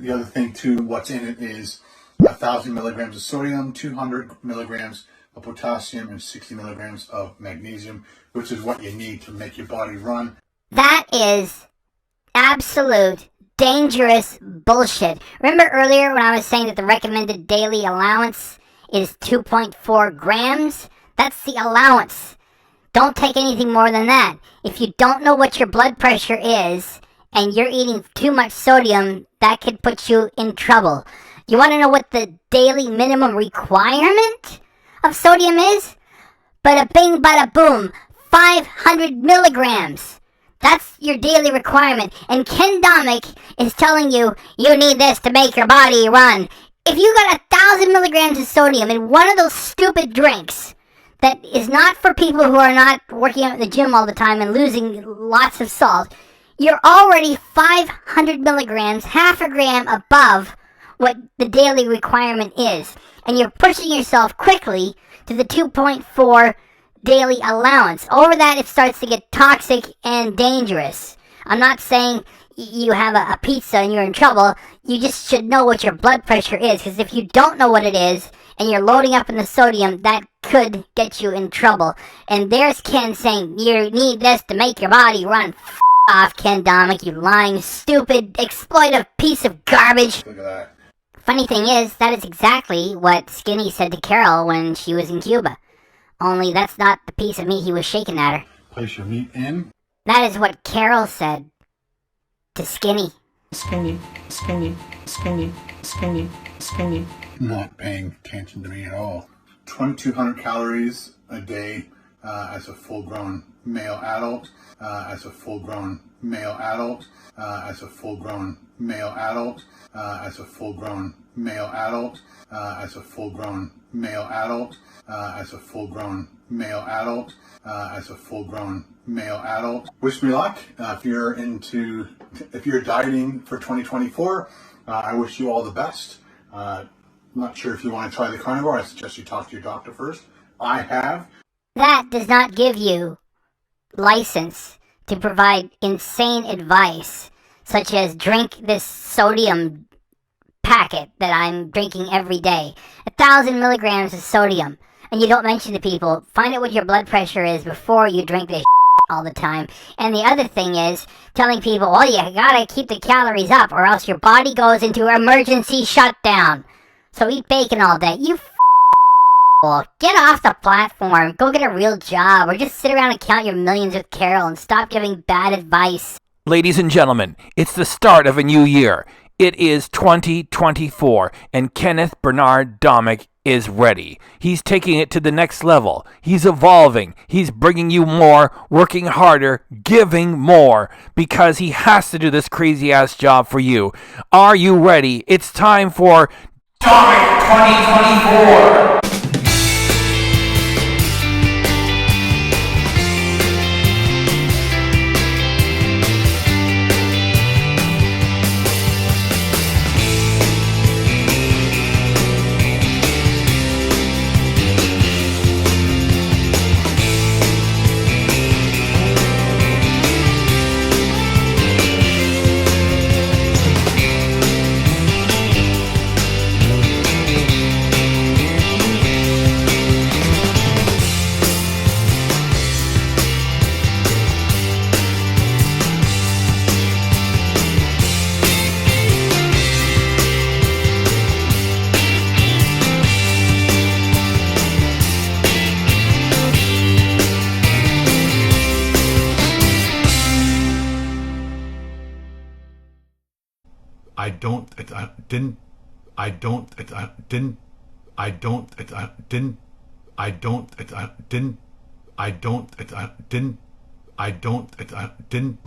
The other thing too, what's in it is 1,000 milligrams of sodium, 200 milligrams of potassium, and 60 milligrams of magnesium, which is what you need to make your body run. That is absolute dangerous bullshit. Remember earlier when I was saying that the recommended daily allowance is 2.4 grams? That's the allowance. Don't take anything more than that. If you don't know what your blood pressure is and you're eating too much sodium, that could put you in trouble. You want to know what the daily minimum requirement of sodium is? Bada bing, bada boom. 500 milligrams. That's your daily requirement. And Ken Domik is telling you, you need this to make your body run. If you got 1,000 milligrams of sodium in one of those stupid drinks that is not for people who are not working out in the gym all the time and losing lots of salt, you're already 500 milligrams, half a gram above what the daily requirement is. And you're pushing yourself quickly to the 2.4 daily allowance. Over that, it starts to get toxic and dangerous. I'm not saying you have a pizza and you're in trouble. You just should know what your blood pressure is, because if you don't know what it is and you're loading up in the sodium, that could get you in trouble. And there's Ken saying, you need this to make your body run. F*** off, Ken Domik, you lying, stupid, exploitive piece of garbage. Look at that. Funny thing is, that is exactly what Skinny said to Carol when she was in Cuba. Only that's not the piece of meat he was shaking at her. Place your meat in. That is what Carol said to Skinny. Skinny, skinny, skinny, skinny, skinny. Not paying attention to me at all. 2,200 calories a day as a full-grown male adult. As a full-grown male adult. As a full-grown male adult. As a full-grown male adult. As a full-grown male adult. As a full-grown male adult. As a full-grown male adult. Wish me luck. If you're dieting for 2024, I wish you all the best. Not sure if you want to try the carnivore. I suggest you talk to your doctor first. I have. That does not give you license to provide insane advice, such as drink this sodium packet that I'm drinking every day. 1,000 milligrams of sodium. And you don't mention to people, find out what your blood pressure is before you drink this all the time. And the other thing is telling people, well, you gotta keep the calories up or else your body goes into emergency shutdown. So eat bacon all day. You get off the platform, go get a real job, or just sit around and count your millions with Carol and stop giving bad advice. Ladies and gentlemen, it's the start of a new year. It is 2024, and Kenneth Bernard Domik is ready. He's taking it to the next level. He's evolving. He's bringing you more, working harder, giving more, because he has to do this crazy-ass job for you. Are you ready? It's time for Domik 2024!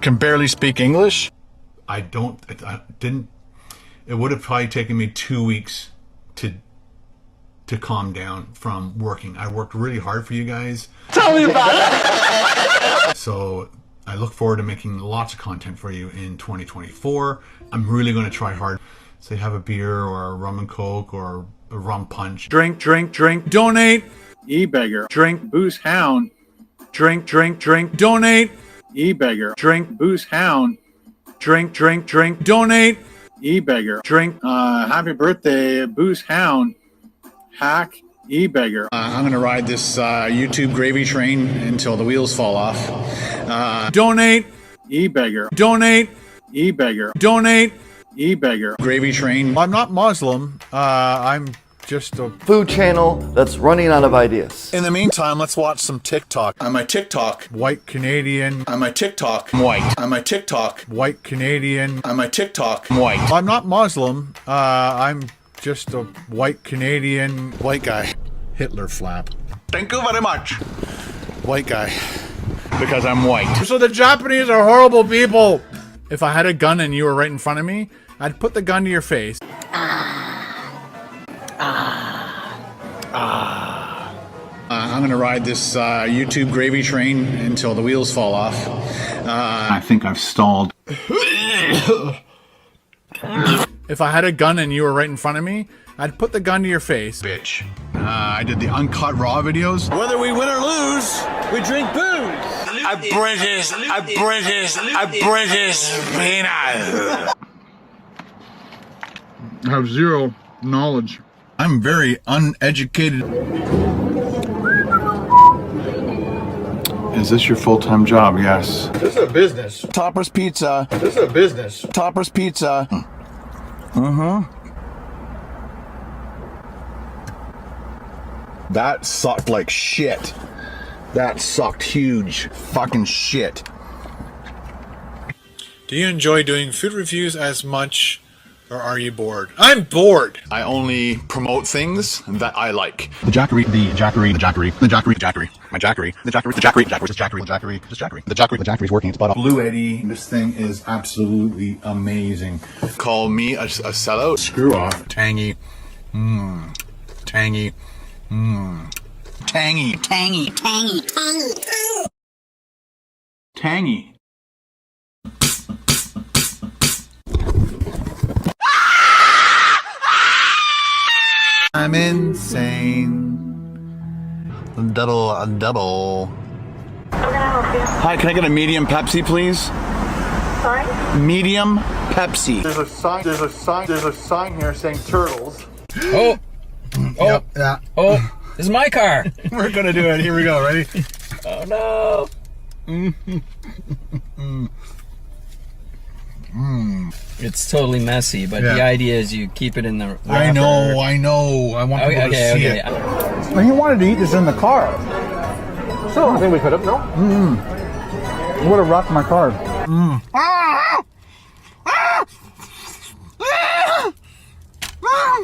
Can barely speak English? It would have probably taken me 2 weeks to calm down from working. I worked really hard for you guys. Tell me about it! So I look forward to making lots of content for you in 2024. I'm really going to try hard. Say have a beer or a rum and coke or a rum punch. Drink, drink, drink, donate. E-beggar. Drink, booze hound. Drink, drink, drink, donate. E-beggar. Drink, booze hound. Drink, drink, drink, donate. e-beggar. Drink, happy birthday, booze hound, hack, e-beggar. I'm gonna ride this YouTube gravy train until the wheels fall off. Donate, e-beggar. Donate, e-beggar. Donate, e-beggar. Gravy train. I'm not Muslim. I'm just a food channel that's running out of ideas. In the meantime, let's watch some TikTok. On my TikTok, white Canadian. On my TikTok, I'm white. On my TikTok, white Canadian. On my TikTok, I'm white. I'm not Muslim. I'm just a white Canadian. White guy. Hitler flap. Thank you very much. White guy. Because I'm white. So the Japanese are horrible people. If I had a gun and you were right in front of me, I'd put the gun to your face. I'm gonna ride this YouTube gravy train until the wheels fall off. I think I've stalled. If I had a gun and you were right in front of me, I'd put the gun to your face. Bitch. I did the uncut raw videos. Whether we win or lose, we drink booze. A British peanut. I have zero knowledge. I'm very uneducated. Is this your full-time job? Yes. This is a business. Topper's Pizza. This is a business. Topper's Pizza. That sucked like shit. That sucked huge fucking shit. Do you enjoy doing food reviews as much, or are you bored? I'm bored! I only promote things that I like. The Jackery, the Jackery, the Jackery, the Jackery, Jackery, my Jackery, the Jackery, the Jackery, Jackery, the Jackery, the Jackery, the Jackery, the Jackery, the Jackery's working its butt off. Blue Eddie, this thing is absolutely amazing. Call me a sellout. Screw off. Tangy. Tangy. Tangy. Tangy. Tangy. Tangy. Tangy. I'm insane. Double. Hi, can I get a medium Pepsi, please? Sorry? Medium Pepsi. There's a sign here saying turtles. Oh, yep, yeah. Oh, this is my car. We're gonna do it. Here we go. Ready? Oh no. It's totally messy, but the idea is you keep it in the wrapper. I know. I want people to see it. Well, he wanted to eat this in the car. So I think we could have, no? It would have rocked my car.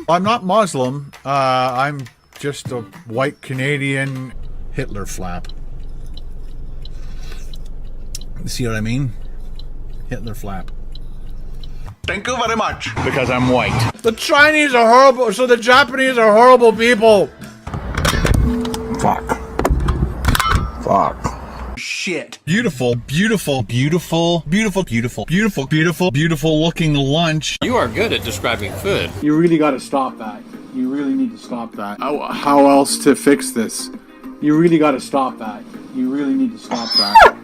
I'm not Muslim. I'm just a white Canadian Hitler flap. See what I mean? Hitler flap. Thank you very much. Because I'm white. The Chinese are horrible, so the Japanese are horrible people. Fuck. Shit. Beautiful looking lunch. You are good at describing food. You really got to stop that. You really need to stop that. How else to fix this? You really got to stop that. You really need to stop that.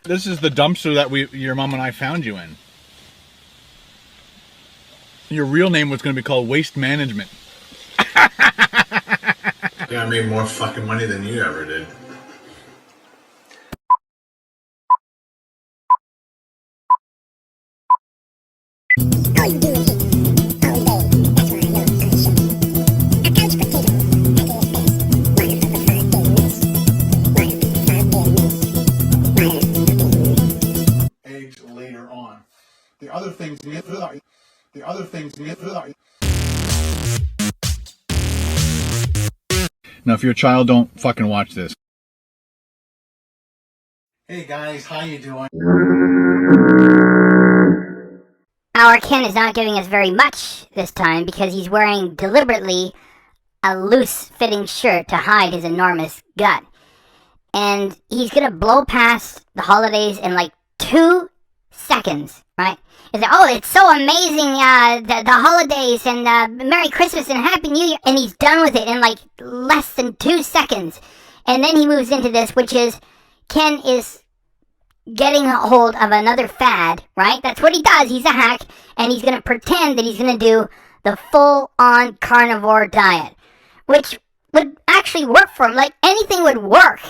This is the dumpster that your mom and I found you in. Your real name was going to be called Waste Management. Yeah, I made more fucking money than you ever did. Eggs later on. The other things Now, if you're a child, don't fucking watch this. Hey guys, how you doing? Our Ken is not giving us very much this time because he's wearing deliberately a loose-fitting shirt to hide his enormous gut. And he's gonna blow past the holidays in like 2 seconds, right? He's like, oh, it's so amazing, the holidays, and Merry Christmas and Happy New Year, and he's done with it in like less than 2 seconds. And then he moves into this, which is, Ken is getting a hold of another fad, right? That's what he does. He's a hack, and he's going to pretend that he's going to do the full-on carnivore diet, which would actually work for him. Like, anything would work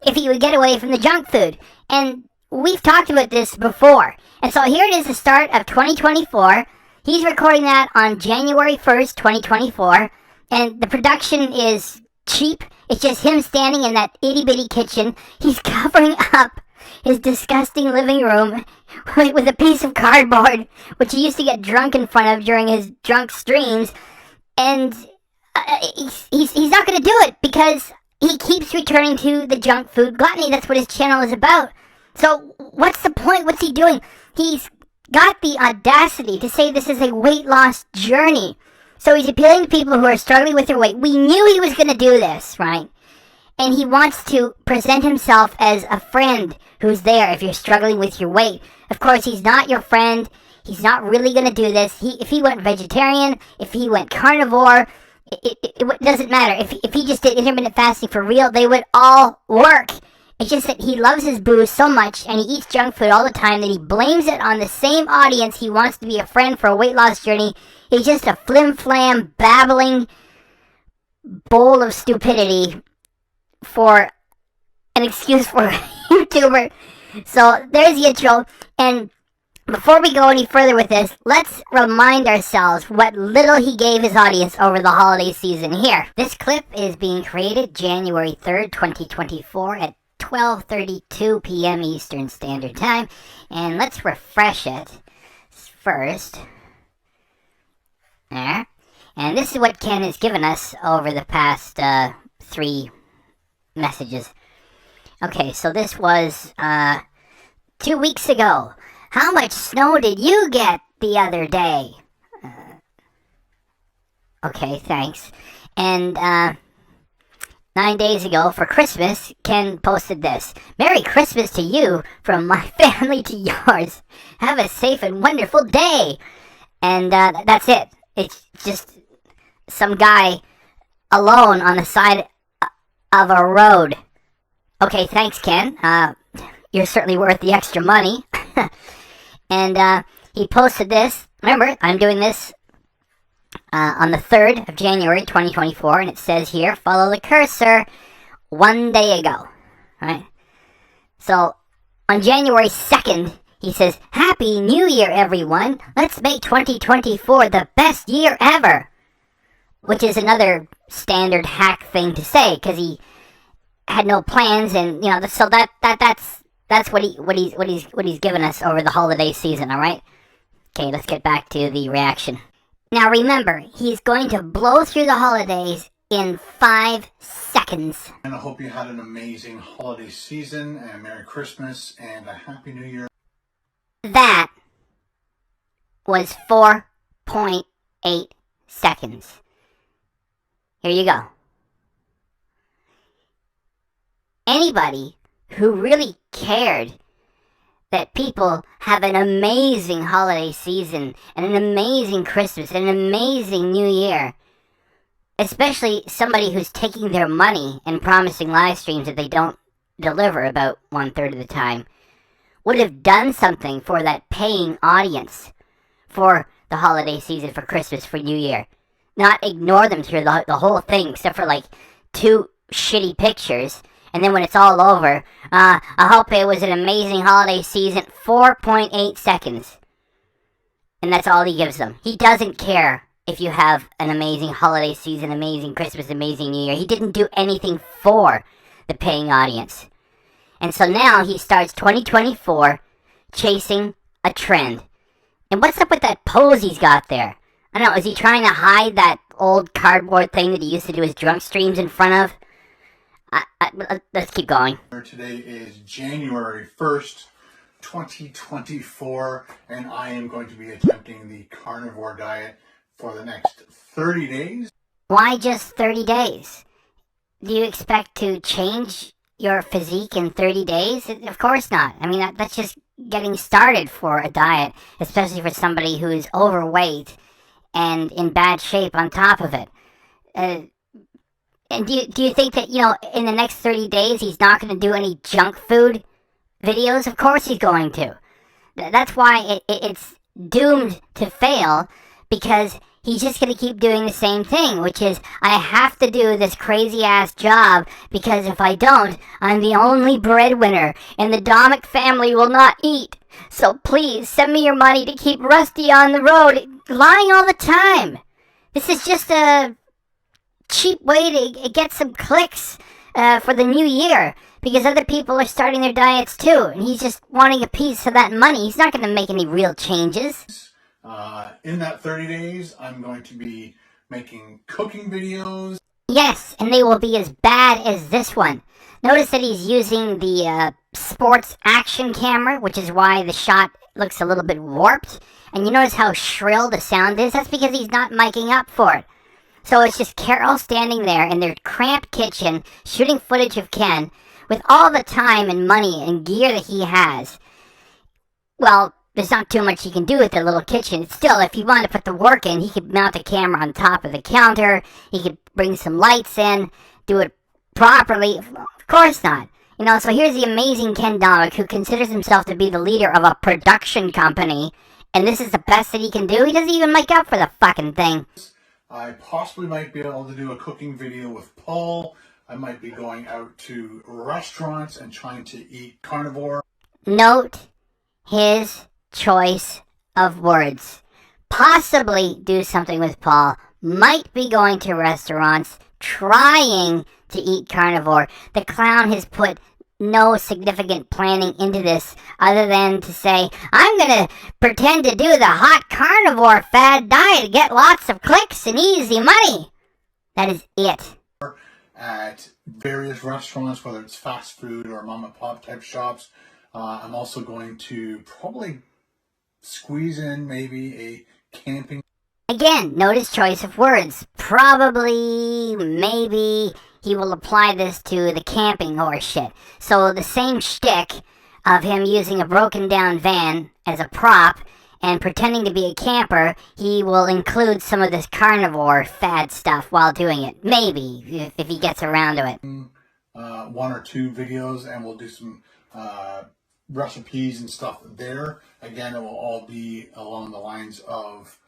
if he would get away from the junk food. And we've talked about this before. And so here it is, the start of 2024. He's recording that on January 1st, 2024. And the production is cheap. It's just him standing in that itty-bitty kitchen. He's covering up his disgusting living room with a piece of cardboard, which he used to get drunk in front of during his drunk streams. And he's not going to do it because he keeps returning to the junk food gluttony. That's what his channel is about. So what's the point? What's he doing? He's got the audacity to say this is a weight loss journey. So he's appealing to people who are struggling with their weight. We knew he was going to do this, right? And he wants to present himself as a friend who's there if you're struggling with your weight. Of course, he's not your friend. He's not really going to do this. If he went vegetarian, if he went carnivore, it doesn't matter. If he just did intermittent fasting for real, they would all work. It's just that he loves his booze so much and he eats junk food all the time that he blames it on the same audience he wants to be a friend for a weight loss journey. He's just a flim-flam, babbling bowl of stupidity for an excuse for a YouTuber. So there's the intro. And before we go any further with this, let's remind ourselves what little he gave his audience over the holiday season here. This clip is being created January 3rd, 2024 at 12:32 p.m. Eastern Standard Time. And let's refresh it first. There. And this is what Ken has given us over the past 3 messages. Okay, so this was 2 weeks ago. How much snow did you get the other day? Okay, thanks. And 9 days ago for Christmas, Ken posted this. Merry Christmas to you from my family to yours. Have a safe and wonderful day. And that's it. It's just some guy alone on the side of a road. Okay, thanks, Ken. You're certainly worth the extra money. And he posted this. Remember, I'm doing this on the 3rd of January, 2024, and it says here, follow the cursor, 1 day ago. Right? So, on January 2nd, he says, Happy New Year, everyone. Let's make 2024 the best year ever. Which is another standard hack thing to say, because he had no plans, and you know, so that's what he's given us over the holiday season. All right. Okay, let's get back to the reaction. Now remember, he's going to blow through the holidays in 5 seconds. And I hope you had an amazing holiday season, and Merry Christmas, and a Happy New Year. That was 4.8 seconds. Here you go. Anybody who really cared that people have an amazing holiday season and an amazing Christmas and an amazing New Year, especially somebody who's taking their money and promising live streams that they don't deliver about 1/3 of the time, would have done something for that paying audience for the holiday season, for Christmas, for New Year. Not ignore them through the whole thing, except for like 2 shitty pictures. And then when it's all over, I hope it was an amazing holiday season. 4.8 seconds. And that's all he gives them. He doesn't care if you have an amazing holiday season, amazing Christmas, amazing New Year. He didn't do anything for the paying audience. And so now he starts 2024 chasing a trend. And what's up with that pose he's got there? I don't know, is he trying to hide that old cardboard thing that he used to do his drunk streams in front of? Let's keep going. Today is January 1st, 2024, and I am going to be attempting the carnivore diet for the next 30 days. Why just 30 days? Do you expect to change your physique in 30 days? Of course not. I mean, that's just getting started for a diet, especially for somebody who is overweight and in bad shape on top of it. And do you think that, you know, in the next 30 days he's not going to do any junk food videos? Of course he's going to. That's why it's doomed to fail, because he's just going to keep doing the same thing, which is, I have to do this crazy-ass job, because if I don't, I'm the only breadwinner, and the Domik family will not eat. So please, send me your money to keep Rusty on the road, lying all the time. This is just a cheap way to get some clicks for the new year, because other people are starting their diets too, and he's just wanting a piece of that money. He's not going to make any real changes. In that 30 days, I'm going to be making cooking videos. Yes, and they will be as bad as this one. Notice that he's using the sports action camera, which is why the shot looks a little bit warped. And you notice how shrill the sound is? That's because he's not miking up for it. So it's just Carol standing there in their cramped kitchen, shooting footage of Ken, with all the time and money and gear that he has. Well, there's not too much he can do with the little kitchen. Still, if he wanted to put the work in, he could mount a camera on top of the counter. He could bring some lights in, do it properly. Of course not. You know, so here's the amazing Ken Domik, who considers himself to be the leader of a production company, and this is the best that he can do? He doesn't even make up for the fucking thing. I possibly might be able to do a cooking video with Paul. I might be going out to restaurants and trying to eat carnivore. Note his choice of words. Possibly do something with Paul. Might be going to restaurants, trying to eat carnivore. The clown has put no significant planning into this other than to say, I'm gonna pretend to do the hot carnivore fad diet to get lots of clicks and easy money. That is it. At various restaurants, whether it's fast food or mom and pop type shops. I'm also going to probably squeeze in maybe a camping. Again, note his choice of words. Probably, maybe, he will apply this to the camping horse shit. So the same shtick of him using a broken down van as a prop and pretending to be a camper, he will include some of this carnivore fad stuff while doing it. Maybe, if he gets around to it. One or two videos, and we'll do some recipes and stuff there. Again, it will all be along the lines of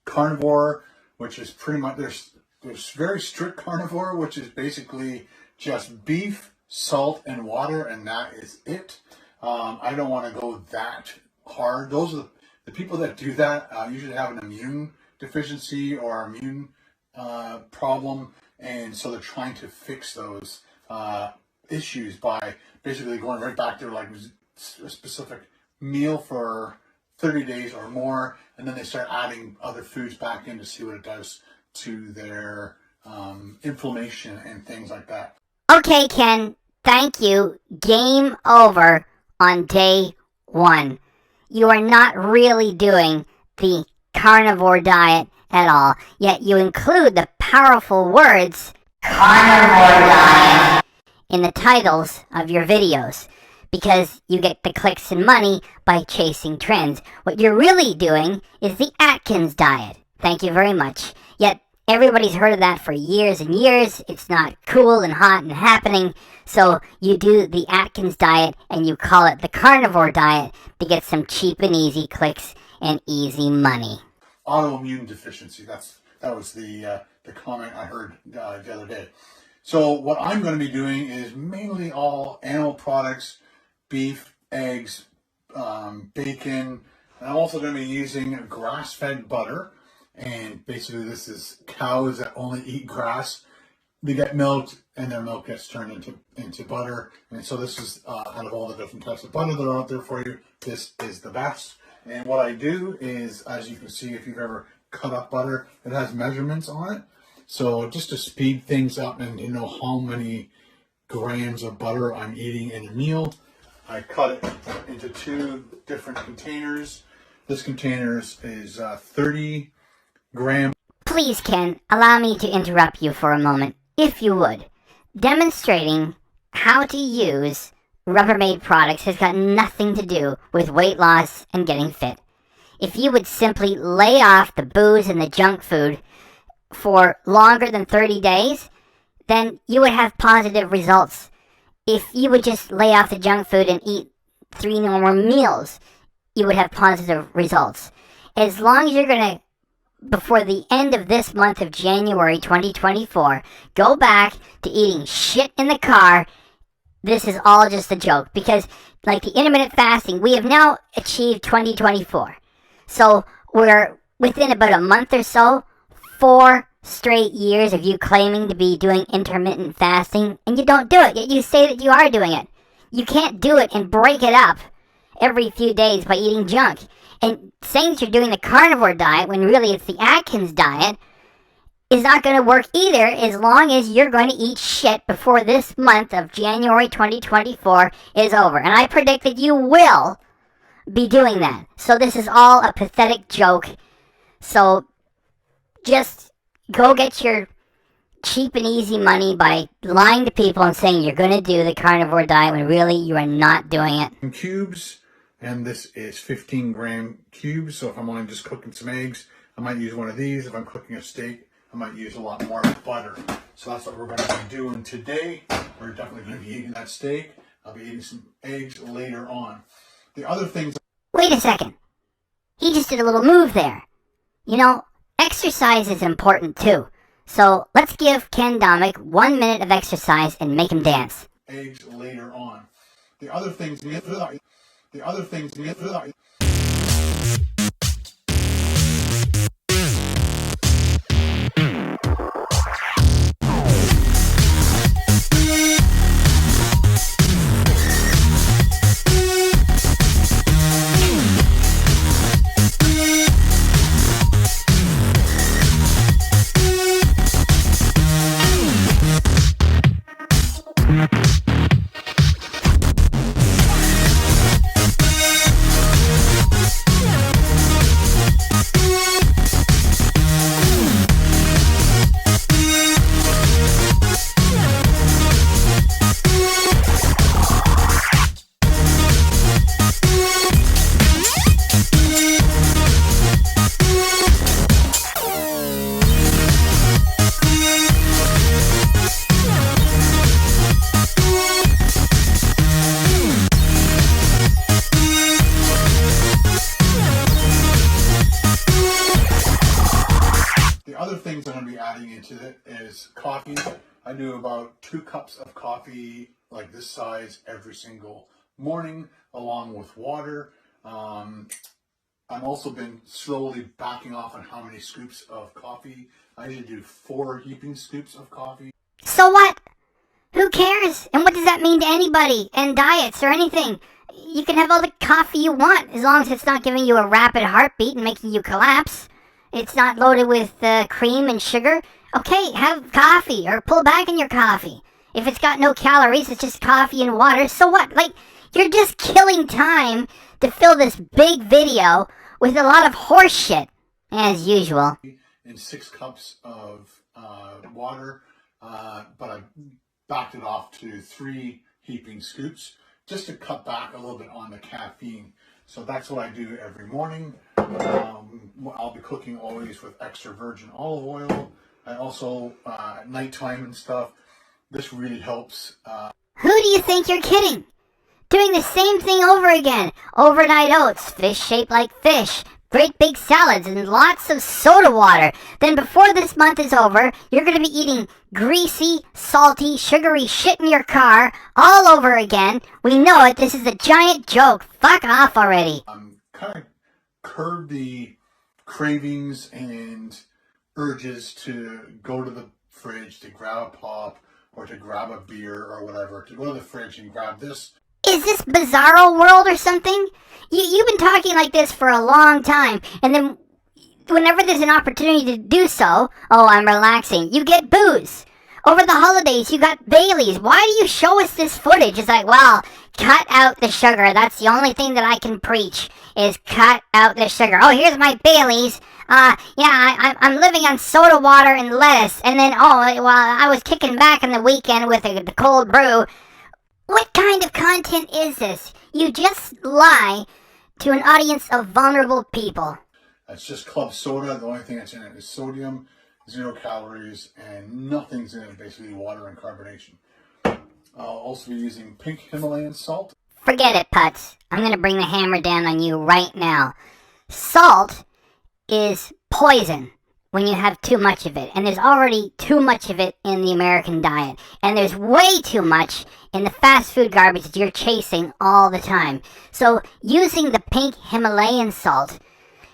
carnivore, which is pretty much, there's very strict carnivore, which is basically just beef, salt, and water, and that is it. I don't want to go that hard. Those are the people that do that usually have an immune deficiency or immune problem, and so they're trying to fix those issues by basically going right back to like a specific meal for 30 days or more, and then they start adding other foods back in to see what it does to their inflammation and things like that. Okay, Ken, thank you. Game over on day one. You are not really doing the carnivore diet at all, yet you include the powerful words carnivore diet in the titles of your videos, because you get the clicks and money by chasing trends. What you're really doing is the Atkins diet. Thank you very much. Yet everybody's heard of that for years and years. It's not cool and hot and happening. So you do the Atkins diet and you call it the carnivore diet to get some cheap and easy clicks and easy money. Autoimmune deficiency. That was the comment I heard the other day. So what I'm going to be doing is mainly all animal products, beef, eggs, bacon, and I'm also going to be using grass-fed butter. And basically this is cows that only eat grass. They get milked, and their milk gets turned into butter. And so this is, out of all the different types of butter that are out there for you, this is the best. And what I do is, as you can see, if you've ever cut up butter, it has measurements on it. So just to speed things up and you know how many grams of butter I'm eating in a meal, I cut it into two different containers. This container is 30 grams. Please, Ken, allow me to interrupt you for a moment, if you would. Demonstrating how to use Rubbermaid products has got nothing to do with weight loss and getting fit. If you would simply lay off the booze and the junk food for longer than 30 days, then you would have positive results. If you would just lay off the junk food and eat 3 normal meals, you would have positive results. As long as you're going to, before the end of this month of January 2024, go back to eating shit in the car, this is all just a joke. Because, like the intermittent fasting, we have now achieved 2024. So, we're within about a month or so, 4 straight years of you claiming to be doing intermittent fasting, and you don't do it, yet you say that you are doing it. You can't do it and break it up every few days by eating junk. And saying that you're doing the carnivore diet when really it's the Atkins diet is not going to work either, as long as you're going to eat shit before this month of January 2024 is over. And I predict that you will be doing that. So this is all a pathetic joke. So just go get your cheap and easy money by lying to people and saying you're going to do the carnivore diet when really you are not doing it. Cubes, and this is 15-gram cubes. So if I'm only just cooking some eggs, I might use one of these. If I'm cooking a steak, I might use a lot more butter. So that's what we're going to be doing today. We're definitely going to be eating that steak. I'll be eating some eggs later on. The other things... Wait a second. He just did a little move there. You know, exercise is important too. So let's give Ken Domik 1 minute of exercise and make him dance. Eggs later on. The other things... things I'm going to be adding into it is coffee. I do about 2 cups of coffee like this size every single morning, along with water. I've also been slowly backing off on how many scoops of coffee. I usually do 4 heaping scoops of coffee. So what? Who cares? And what does that mean to anybody and diets or anything? You can have all the coffee you want as long as it's not giving you a rapid heartbeat and making you collapse. It's not loaded with cream and sugar. Okay, have coffee or pull back on your coffee. If it's got no calories, it's just coffee and water. So what? Like, you're just killing time to fill this big video with a lot of horse shit, as usual. And 6 cups of water, but I backed it off to 3 heaping scoops just to cut back a little bit on the caffeine. So that's what I do every morning. I'll be cooking always with extra virgin olive oil. I also, at nighttime and stuff, this really helps. Who do you think you're kidding? Doing the same thing over again. Overnight oats, fish shaped like fish, great big salads, and lots of soda water. Then before this month is over, you're going to be eating greasy, salty, sugary shit in your car all over again. We know it. This is a giant joke. Fuck off already. Kind of curb the cravings and urges to go to the fridge to grab a pop or to grab a beer or whatever, to go to the fridge and grab this. Is this bizarro world or something? You've been talking like this for a long time, and then whenever there's an opportunity to do so, oh, I'm relaxing, you get booze. Over the holidays, you got Baileys. Why do you show us this footage? It's like, well, cut out the sugar. That's the only thing that I can preach, is cut out the sugar. Oh, here's my Baileys. I'm living on soda water and lettuce. And then, well, I was kicking back on the weekend with the cold brew. What kind of content is this? You just lie to an audience of vulnerable people. It's just club soda. The only thing that's in it is sodium, 0 calories, and nothing's in it, basically water and carbonation. I'll also be using pink Himalayan salt. Forget it, Putz. I'm going to bring the hammer down on you right now. Salt is poison when you have too much of it. And there's already too much of it in the American diet. And there's way too much in the fast food garbage that you're chasing all the time. So using the pink Himalayan salt,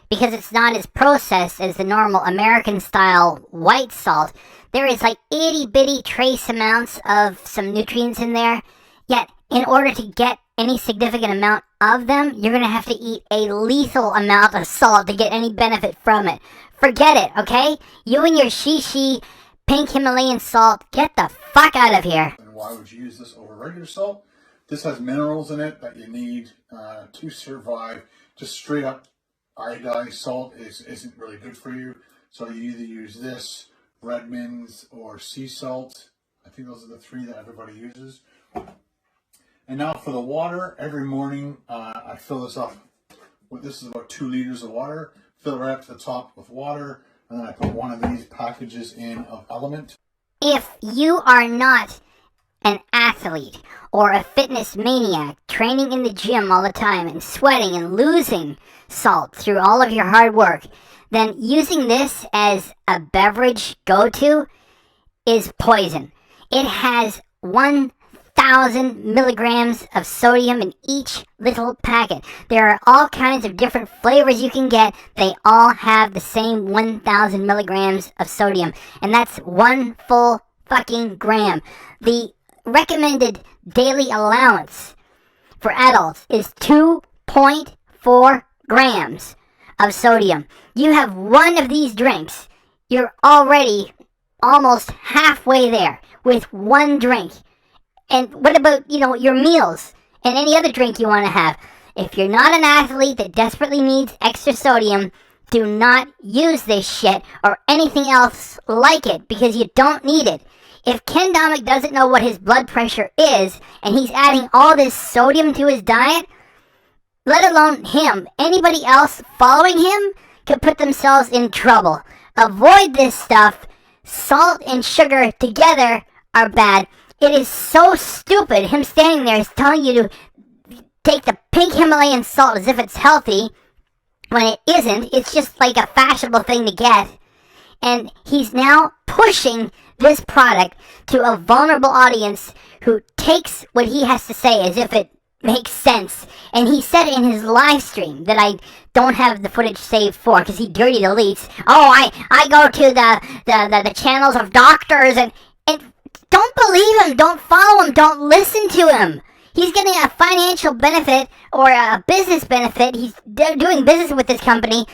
because it's not as processed as the normal American style white salt, there is like itty bitty trace amounts of some nutrients in there. Yet, in order to get any significant amount of them, you're going to have to eat a lethal amount of salt to get any benefit from it. Forget it, okay? You and your shishi pink Himalayan salt, get the fuck out of here. And why would you use this over regular salt? This has minerals in it that you need to survive. Just straight up iodized salt isn't really good for you. So you either use this, Redmond's, or sea salt. I think those are the three that everybody uses. And now for the water, every morning I fill this up. This is about 2 liters of water. Fill it right up to the top with water. And then I put one of these packages in of Element. If you are not an athlete or a fitness maniac training in the gym all the time and sweating and losing salt through all of your hard work, then using this as a beverage go-to is poison. It has 1,000 milligrams of sodium in each little packet. There are all kinds of different flavors you can get. They all have the same 1,000 milligrams of sodium, and that's 1 full fucking gram. The recommended daily allowance for adults is 2.4 grams of sodium. You have one of these drinks, you're already almost halfway there with one drink. And what about, your meals and any other drink you want to have? If you're not an athlete that desperately needs extra sodium, do not use this shit or anything else like it because you don't need it. If Ken Domik doesn't know what his blood pressure is and he's adding all this sodium to his diet, let alone him, anybody else following him could put themselves in trouble. Avoid this stuff. Salt and sugar together are bad. It is so stupid. Him standing there is telling you to take the pink Himalayan salt as if it's healthy when it isn't. It's just like a fashionable thing to get. And he's now pushing this product to a vulnerable audience who takes what he has to say as if it makes sense. And he said in his live stream that I don't have the footage saved for because he dirty deletes. Oh, I go to the channels of doctors and don't believe him, don't follow him, don't listen to him. He's getting a financial benefit or a business benefit. He's doing business with this company.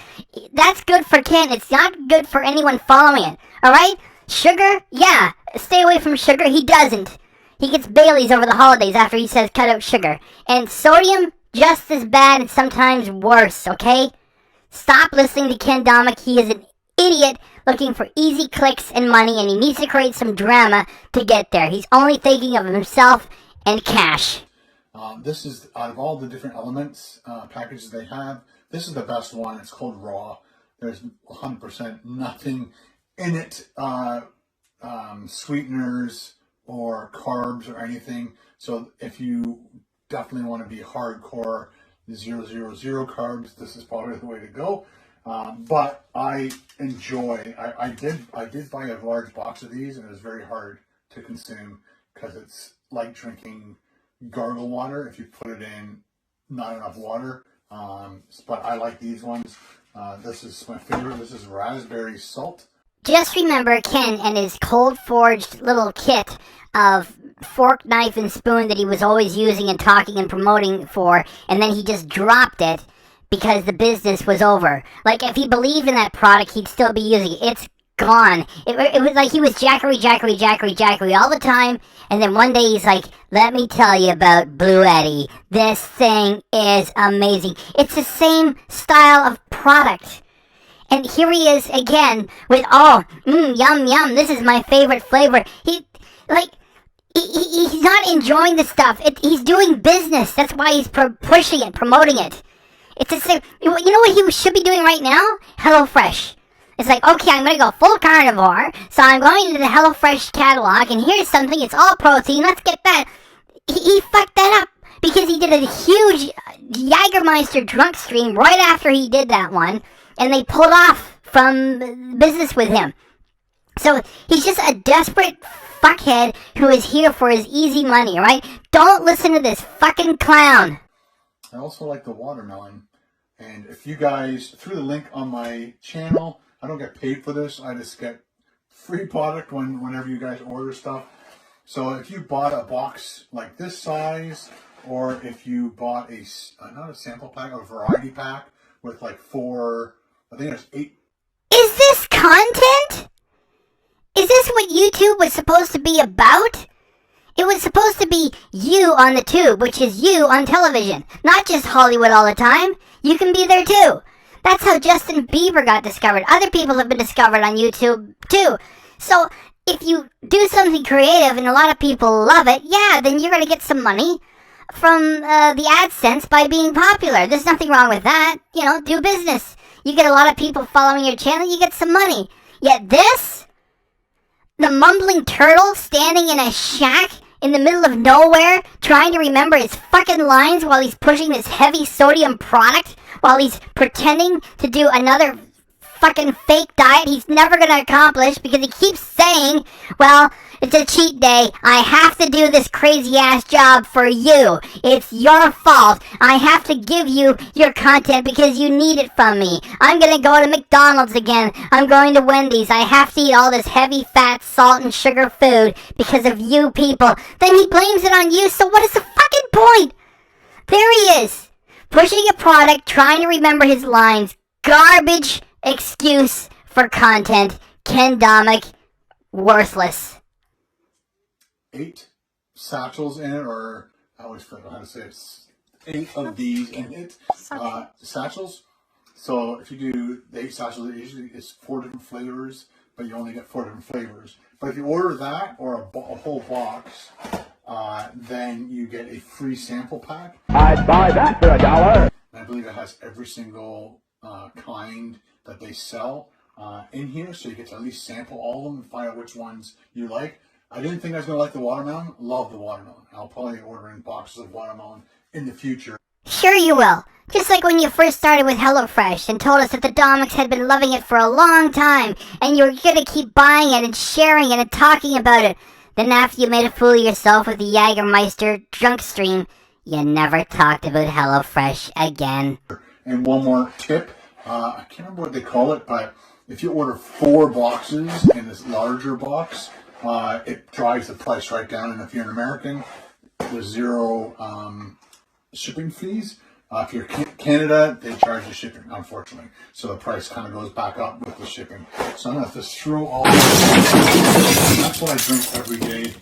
That's good for Ken. It's not good for anyone following it. Alright? Sugar? Yeah. Stay away from sugar. He doesn't. He gets Baileys over the holidays after he says cut out sugar. And sodium? Just as bad and sometimes worse, okay? Stop listening to Ken Domik. He is an idiot looking for easy clicks and money, and he needs to create some drama to get there. He's only thinking of himself and cash. This is, out of all the different elements packages they have, this is the best one. It's called Raw. There's 100% nothing in it, sweeteners or carbs or anything. So if you definitely want to be hardcore 000 carbs, this is probably the way to go. But I enjoy, I did buy a large box of these, and it was very hard to consume because it's like drinking gargle water if you put it in not enough water. But I like these ones. This is my favorite. This is raspberry salt. Just remember Ken and his cold-forged little kit of fork, knife, and spoon that he was always using and talking and promoting for, and then he just dropped it because the business was over. Like, if he believed in that product, he'd still be using it. It's gone. It was like he was Jackery all the time, and then one day he's like, let me tell you about Blue Eddy. This thing is amazing. It's the same style of product. And here he is again with, yum, this is my favorite flavor. He's not enjoying the stuff. He's doing business. That's why he's pushing it, promoting it. It's the same. You know what he should be doing right now? HelloFresh. It's like, okay, I'm going to go full carnivore, so I'm going into the HelloFresh catalog, and here's something, it's all protein, let's get that. He fucked that up because he did a huge Jägermeister drunk stream right after he did that one, and they pulled off from business with him. So he's just a desperate fuckhead who is here for his easy money, right? Don't listen to this fucking clown. I also like the watermelon. And if you guys, through the link on my channel, I don't get paid for this. I just get free product whenever you guys order stuff. So if you bought a box like this size, or if you bought not a sample pack, a variety pack with like 4, I think there's 8. Is this content? Is this what YouTube was supposed to be about? It was supposed to be you on the tube, which is you on television, not just Hollywood all the time. You can be there too. That's how Justin Bieber got discovered. Other people have been discovered on YouTube too. So if you do something creative and a lot of people love it, yeah, then you're going to get some money from the AdSense by being popular. There's nothing wrong with that. You know, do business. You get a lot of people following your channel, you get some money. Yet this, the mumbling turtle standing in a shack in the middle of nowhere, trying to remember his fucking lines while he's pushing this heavy sodium product, while he's pretending to do another fucking fake diet he's never gonna accomplish because he keeps saying, well, it's a cheat day. I have to do this crazy ass job for you. It's your fault. I have to give you your content because you need it from me. I'm gonna go to McDonald's again. I'm going to Wendy's. I have to eat all this heavy fat, salt and sugar food because of you people. Then he blames it on you, so what is the fucking point? There he is, pushing a product, trying to remember his lines. Garbage excuse for content. Ken Domik, worthless. 8 satchels in it, or I always forget how to say it. 8 of these in it. Satchels. So if you do the 8 satchels, it usually is 4 different flavors, but you only get 4 different flavors. But if you order that or a whole box, then you get a free sample pack. I'd buy that for $1. And I believe it has every single kind that they sell in here, so you get to at least sample all of them and find out which ones you like. I didn't think I was going to like the watermelon. Love the watermelon. I'll probably be ordering boxes of watermelon in the future. Sure you will. Just like when you first started with HelloFresh and told us that the Domiks had been loving it for a long time and you were going to keep buying it and sharing it and talking about it. Then after you made a fool of yourself with the Jägermeister drunk stream, you never talked about HelloFresh again. And one more tip. I can't remember what they call it, but if you order 4 boxes in this larger box, it drives the price right down. And if you're an American, there's 0 shipping fees. If you're Canada, they charge the shipping, unfortunately. So the price kind of goes back up with the shipping. So I'm going to have to throw all this. That's what I drink every day.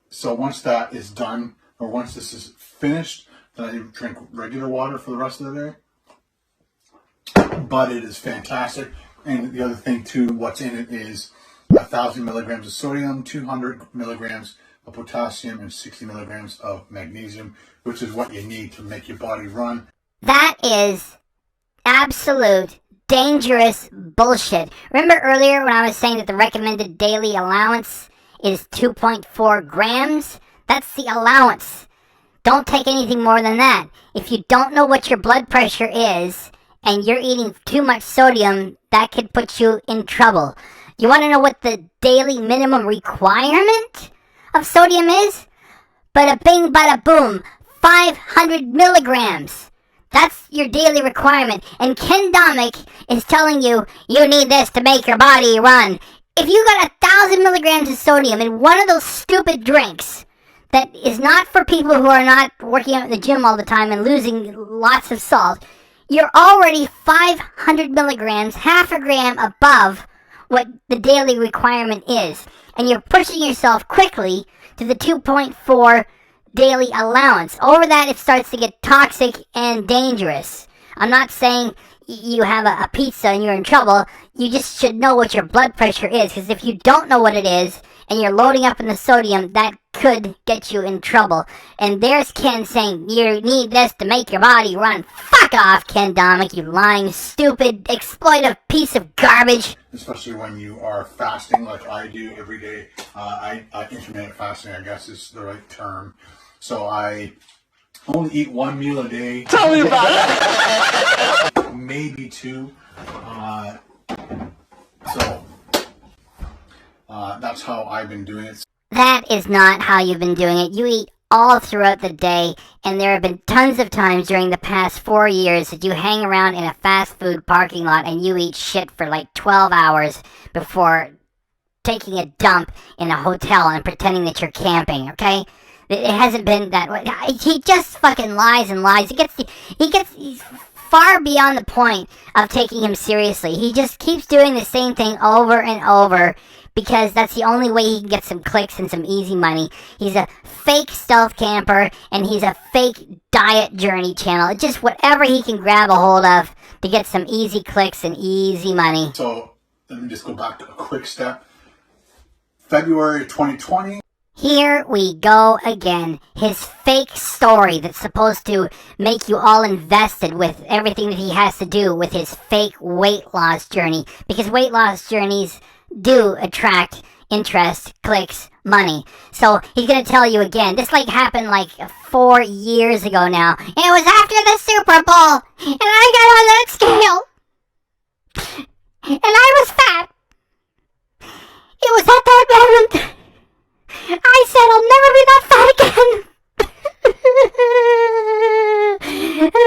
So once that is done, or once this is finished, then I drink regular water for the rest of the day. But it is fantastic. And the other thing too, what's in it is 1,000 milligrams of sodium, 200 milligrams of potassium, and 60 milligrams of magnesium, which is what you need to make your body run. That is absolute dangerous bullshit. Remember earlier when I was saying that the recommended daily allowance is 2.4 grams? That's the allowance. Don't take anything more than that. If you don't know what your blood pressure is and you're eating too much sodium, that could put you in trouble. You want to know what the daily minimum requirement of sodium is? Bada bing, bada boom. 500 milligrams. That's your daily requirement. And Ken Domik is telling you, you need this to make your body run. If you got 1,000 milligrams of sodium in one of those stupid drinks that is not for people who are not working out in the gym all the time and losing lots of salt, you're already 500 milligrams, half a gram above what the daily requirement is. And you're pushing yourself quickly to the 2.4 daily allowance. Over that, it starts to get toxic and dangerous. I'm not saying you have a pizza and you're in trouble. You just should know what your blood pressure is, because if you don't know what it is and you're loading up in the sodium, that could get you in trouble. And there's Ken saying you need this to make your body run. Fuck off, Ken Domik, you lying, stupid, exploitive piece of garbage. Especially when you are fasting like I do every day. Intermittent fasting, I guess is the right term. So I only eat one meal a day. Tell me about it. Maybe two. So that's how I've been doing it. That is not how you've been doing it. You eat all throughout the day, and there have been tons of times during the past 4 years that you hang around in a fast food parking lot and you eat shit for like 12 hours before taking a dump in a hotel and pretending that you're camping, okay? It hasn't been that way. He just fucking lies and lies. He's far beyond the point of taking him seriously. He just keeps doing the same thing over and over because that's the only way he can get some clicks and some easy money. He's a fake stealth camper, and he's a fake diet journey channel. It's just whatever he can grab a hold of to get some easy clicks and easy money. So let me just go back to a quick step. February 2020. Here we go again. His fake story that's supposed to make you all invested with everything that he has to do with his fake weight loss journey. Because weight loss journeys do attract interest, clicks, money. So he's going to tell you again. This happened 4 years ago now. And it was after the Super Bowl. And I got on that scale. And I was fat. It was at that moment I said I'll never be that fat again.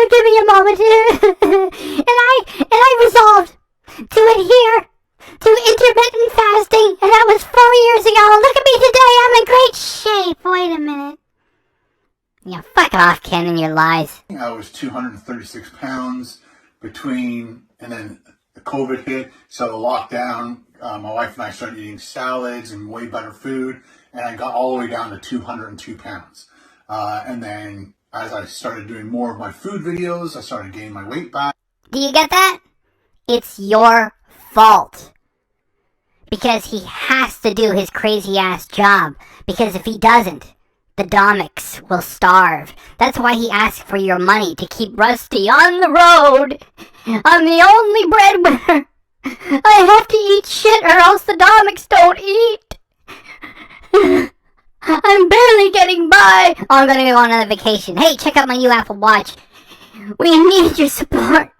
Give me a moment. and I resolved to adhere to intermittent fasting, and that was 4 years ago. Look at me today, I'm in great shape. Wait a minute. Yeah, fuck off, Ken, and your lies. I was 236 pounds and then the COVID hit, so the lockdown, my wife and I started eating salads and way better food, and I got all the way down to 202 pounds. And then as I started doing more of my food videos, I started gaining my weight back. Do you get that? It's your fault. Because he has to do his crazy ass job. Because if he doesn't, the Domiks will starve. That's why he asked for your money, to keep Rusty on the road. I'm the only breadwinner. I have to eat shit or else the Domiks don't eat. I'm barely getting by. Oh, I'm gonna go on another vacation. Hey, check out my new Apple Watch. We need your support.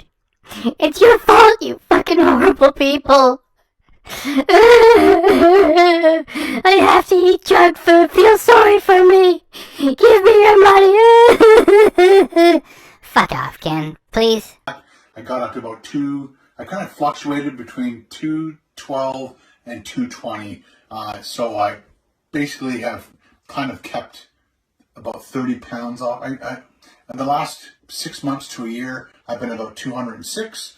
It's your fault, you fucking horrible people. I have to eat junk food. Feel sorry for me. Give me your money. Fuck off, Ken. Please. I got up to about I kind of fluctuated between 212 and 220. So I basically have kind of kept about 30 pounds off. In the last 6 months to a year, I've been about 206.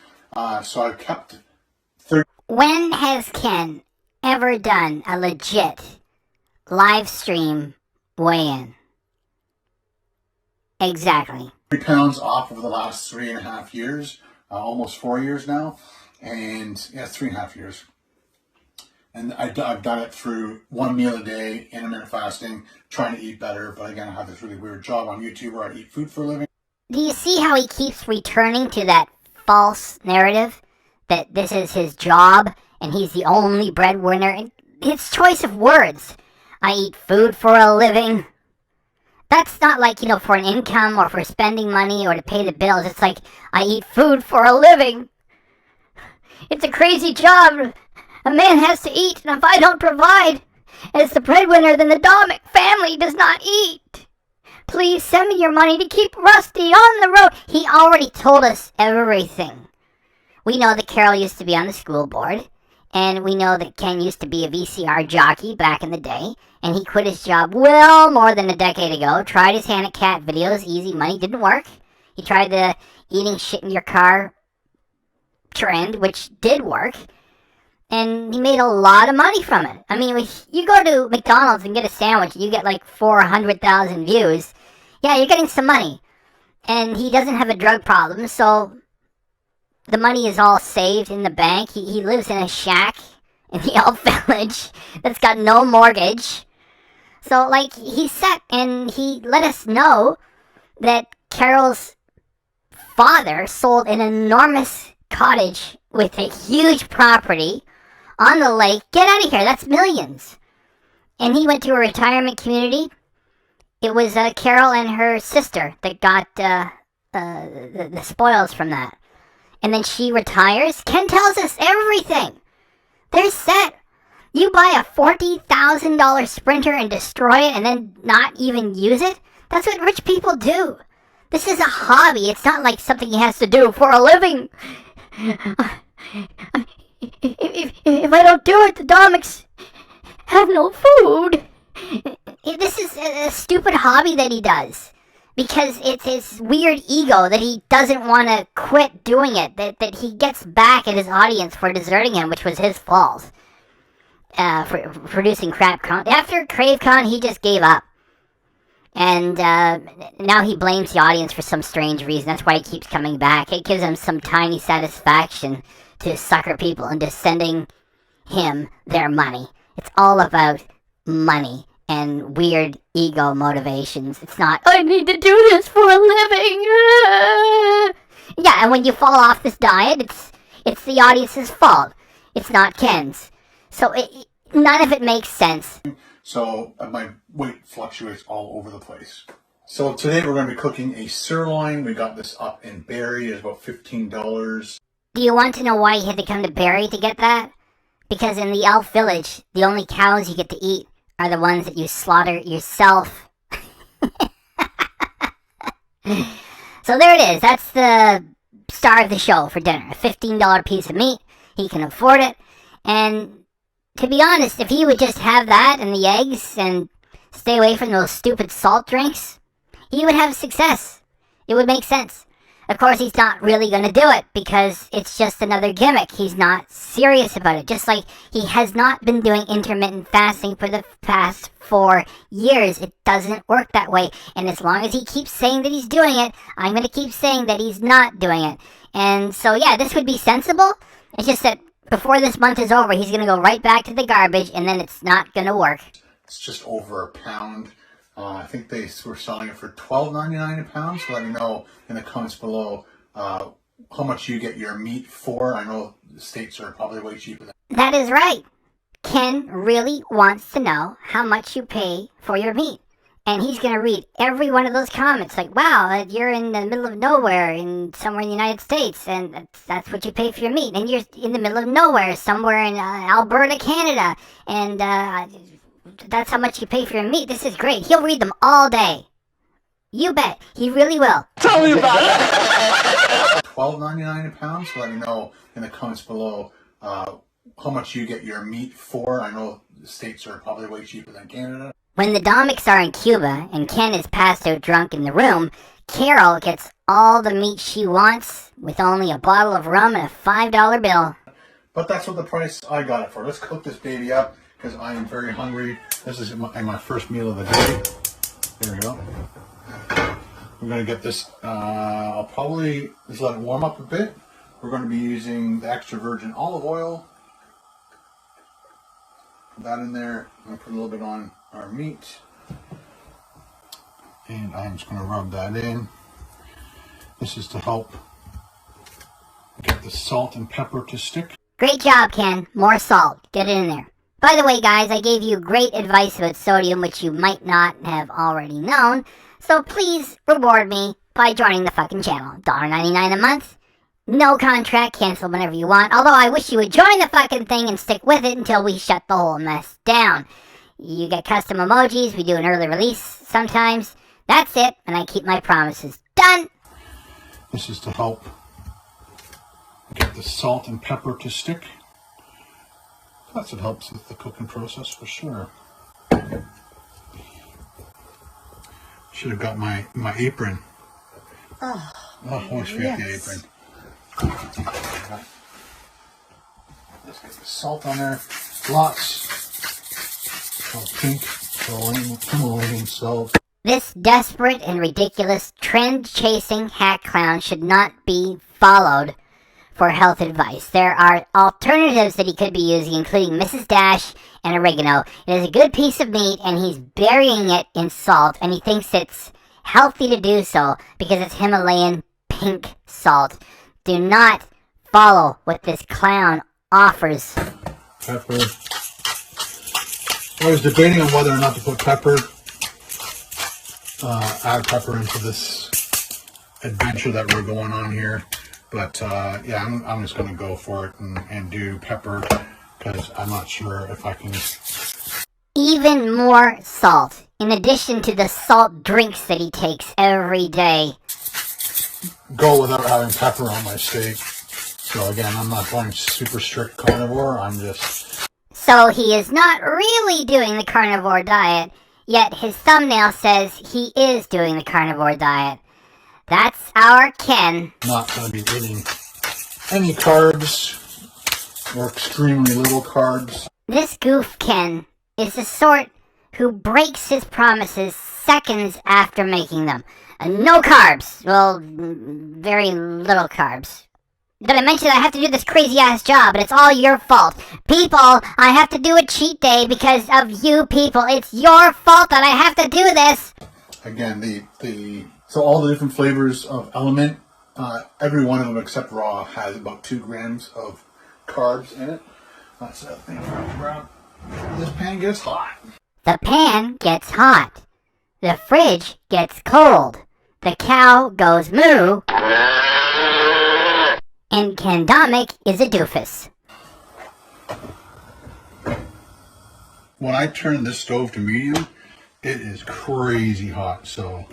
So I've kept 30. When has Ken ever done a legit live stream weigh-in? Exactly. 30 pounds off over the last 3.5 years, almost 4 years now. And yeah, 3.5 years. And I've done it through 1 meal a day, intermittent fasting, trying to eat better. But again, I have this really weird job on YouTube where I eat food for a living. Do you see how he keeps returning to that false narrative that this is his job and he's the only breadwinner? And his choice of words. I eat food for a living. That's not for an income or for spending money or to pay the bills. It's I eat food for a living. It's a crazy job. A man has to eat, and if I don't provide as the breadwinner, then the Domik family does not eat. Please send me your money to keep Rusty on the road. He already told us everything. We know that Carol used to be on the school board, and we know that Ken used to be a VCR jockey back in the day, and he quit his job well more than a decade ago, tried his hand at cat videos, easy money, didn't work. He tried the eating shit in your car trend, which did work. And he made a lot of money from it. I mean, if you go to McDonald's and get a sandwich and you get 400,000 views, yeah, you're getting some money. And he doesn't have a drug problem, so the money is all saved in the bank. He lives in a shack in the Elk Village that's got no mortgage. So, he's set, and he let us know that Carol's father sold an enormous cottage with a huge property on the lake. Get out of here, that's millions. And he went to a retirement community It was Carol and her sister that got the spoils from that. And then she retires. Ken tells us everything. They're set. You buy a $40,000 Sprinter and destroy it and then not even use it? That's what rich people do. This is a hobby. It's not like something he has to do for a living. If I don't do it, the Domiks have no food. This is a stupid hobby that he does. Because it's his weird ego that he doesn't want to quit doing it. That he gets back at his audience for deserting him, which was his fault. For producing crap content. After CraveCon, he just gave up. And now he blames the audience for some strange reason. That's why he keeps coming back. It gives him some tiny satisfaction to sucker people into sending him their money. It's all about money and weird ego motivations. It's not, I need to do this for a living. Yeah, and when you fall off this diet, it's the audience's fault. It's not Ken's. So none of it makes sense. So my weight fluctuates all over the place. So today we're going to be cooking a sirloin. We got this up in Barrie. It's about $15. Do you want to know why you had to come to Barrie to get that? Because in the Elf Village, the only cows you get to eat are the ones that you slaughter yourself. So there it is. That's the star of the show for dinner. A $15 piece of meat. He can afford it. And to be honest, if he would just have that and the eggs and stay away from those stupid salt drinks, he would have success. It would make sense. Of course, he's not really going to do it because it's just another gimmick. He's not serious about it. Just like he has not been doing intermittent fasting for the past 4 years. It doesn't work that way. And as long as he keeps saying that he's doing it, I'm going to keep saying that he's not doing it. And so, yeah, this would be sensible. It's just that before this month is over, he's going to go right back to the garbage, and then it's not going to work. It's just over £1. I think they were selling it for $12.99 a pound. So let me know in the comments below how much you get your meat for. I know the States are probably way cheaper than That is right. Ken really wants to know how much you pay for your meat. And he's going to read every one of those comments. Like, wow, you're in the middle of nowhere somewhere in the United States, and that's what you pay for your meat. And you're in the middle of nowhere somewhere in Alberta, Canada, and that's how much you pay for your meat. This is great. He'll read them all day. You bet. He really will. Tell me about it. $12.99 a pound. So let me know in the comments below how much you get your meat for. I know the States are probably way cheaper than Canada. When the Domiks are in Cuba and Ken is passed out drunk in the room, Carol gets all the meat she wants with only a bottle of rum and a $5 bill. But that's what the price I got it for. Let's cook this baby up because I am very hungry. This is my first meal of the day. There we go. We're going to get this, I'll probably just let it warm up a bit. We're going to be using the extra virgin olive oil. Put that in there. I'm going to put a little bit on our meat. And I'm just going to rub that in. This is to help get the salt and pepper to stick. Great job, Ken. More salt. Get it in there. By the way, guys, I gave you great advice about sodium, which you might not have already known. So please reward me by joining the fucking channel. $1.99 a month. No contract. Cancel whenever you want. Although I wish you would join the fucking thing and stick with it until we shut the whole mess down. You get custom emojis. We do an early release sometimes. That's it. And I keep my promises. Done. This is to help get the salt and pepper to stick. Plus it helps with the cooking process for sure. Should have got my apron. Oh, I always forget the apron. Let's get the salt on there. Lots. Oh, pink. Himalayan salt. This desperate and ridiculous trend-chasing hack clown should not be followed for health advice. There are alternatives that he could be using, including Mrs. Dash and oregano. It is a good piece of meat, and he's burying it in salt, and he thinks it's healthy to do so because it's Himalayan pink salt. Do not follow what this clown offers. Pepper. I was debating on whether or not to put pepper. add pepper into this adventure that we're going on here. But yeah, I'm just going to go for it and do pepper because I'm not sure if I can. Even more salt, in addition to the salt drinks that he takes every day. Go without having pepper on my steak. So again, I'm not going super strict carnivore. I'm just... So he is not really doing the carnivore diet, yet his thumbnail says he is doing the carnivore diet. That's our Ken. Not going to be eating any carbs or extremely little carbs. This goof Ken is the sort who breaks his promises seconds after making them. No carbs. Well, very little carbs. Did I mention I have to do this crazy ass job and it's all your fault? People, I have to do a cheat day because of you people. It's your fault that I have to do this. Again, so all the different flavors of Element, every one of them except raw has about 2 grams of carbs in it. That's that thing around. This pan gets hot. The pan gets hot. The fridge gets cold. The cow goes moo. And Ken Domik is a doofus. When I turn this stove to medium, it is crazy hot. So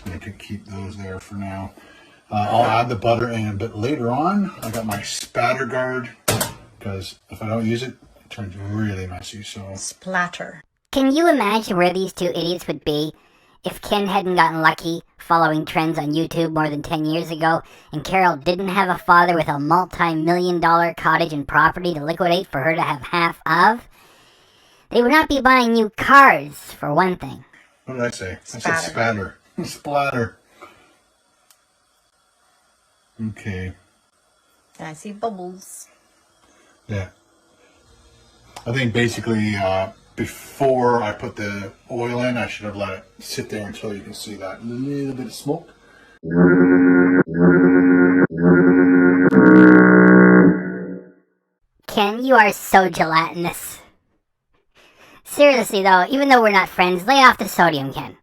I can keep those there for now. I'll add the butter in a bit later on. I got my spatter guard because if I don't use it, it turns really messy. So Splatter. Can you imagine where these two idiots would be if Ken hadn't gotten lucky following trends on YouTube more than 10 years ago and Carol didn't have a father with a multi-million-dollar cottage and property to liquidate for her to have half of? They would not be buying new cars, for one thing. What did I say? I said spatter. Splatter. Okay. I see bubbles. Yeah. I think basically before I put the oil in, I should have let it sit there until you can see that little bit of smoke. Ken, you are so gelatinous. Seriously though, even though we're not friends, lay off the sodium, Ken.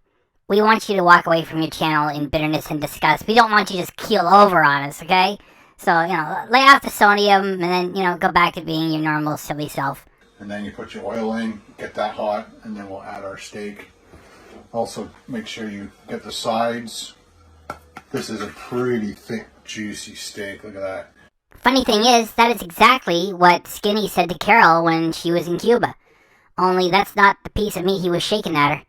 We want you to walk away from your channel in bitterness and disgust. We don't want you to just keel over on us, okay? So, lay off the sodium and then, go back to being your normal silly self. And then you put your oil in, get that hot, and then we'll add our steak. Also, make sure you get the sides. This is a pretty thick, juicy steak. Look at that. Funny thing is, that is exactly what Skinny said to Carol when she was in Cuba. Only that's not the piece of meat he was shaking at her.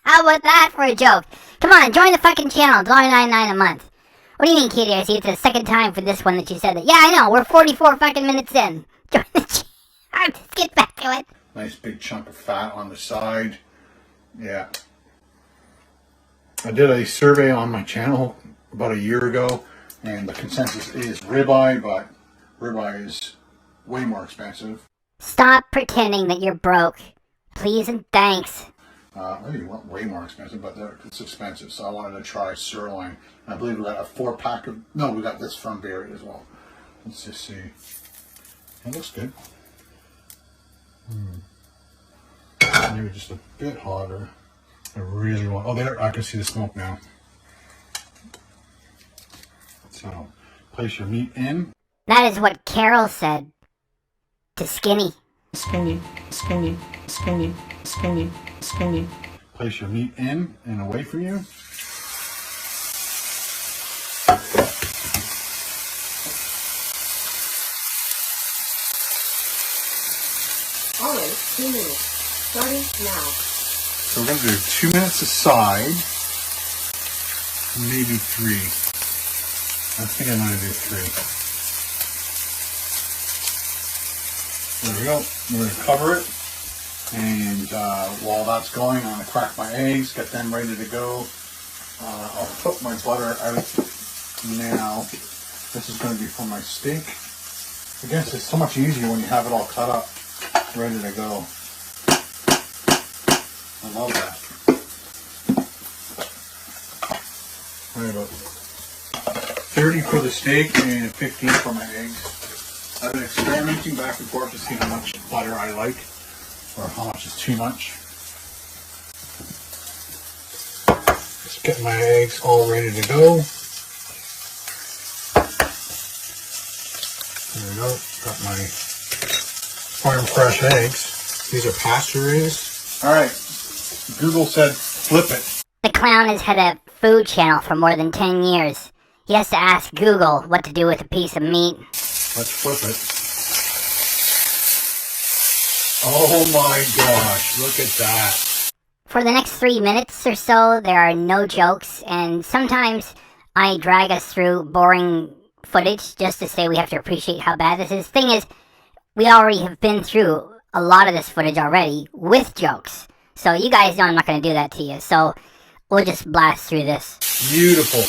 How about that for a joke? Come on, join the fucking channel, $1.99 a month. What do you mean, Kitty? I see it's the second time for this one that you said that. Yeah, I know, we're 44 fucking minutes in. Join the channel. Let's get back to it. Nice big chunk of fat on the side. Yeah. I did a survey on my channel about a year ago, and the consensus is ribeye, but ribeye is way more expensive. Stop pretending that you're broke. Please and thanks. Maybe way more expensive, but it's expensive, so I wanted to try sirloin. I believe we got a 4-pack of... No, we got this from Barry as well. Let's just see. It looks good. Maybe just a bit hotter. I really want... Oh, there, I can see the smoke now. So, place your meat in. That is what Carol said to Skinny. Skinny, skinny, skinny, skinny, skinny. Place your meat in and away from you. Always 2 minutes. Starting now. So we're going to do 2 minutes aside. Maybe 3. I think I'm going to do 3. There we go. We're going to cover it. And while that's going, I'm going to crack my eggs, get them ready to go. I'll put my butter out now. This is going to be for my steak. I guess it's so much easier when you have it all cut up, ready to go. I love that. Right, about 30 for the steak and 15 for my eggs. I've been experimenting back and forth to see how much butter I like, or how much is too much. Getting my eggs all ready to go. There we go. Got my farm fresh eggs. These are pasture raised. Alright. Google said flip it. The clown has had a food channel for more than 10 years. He has to ask Google what to do with a piece of meat. Let's flip it. Oh my gosh, look at that. For the next 3 minutes or so, there are no jokes, and sometimes I drag us through boring footage just to say we have to appreciate how bad this is. Thing is, we already have been through a lot of this footage already with jokes. So you guys know I'm not going to do that to you, so we'll just blast through this. Beautiful.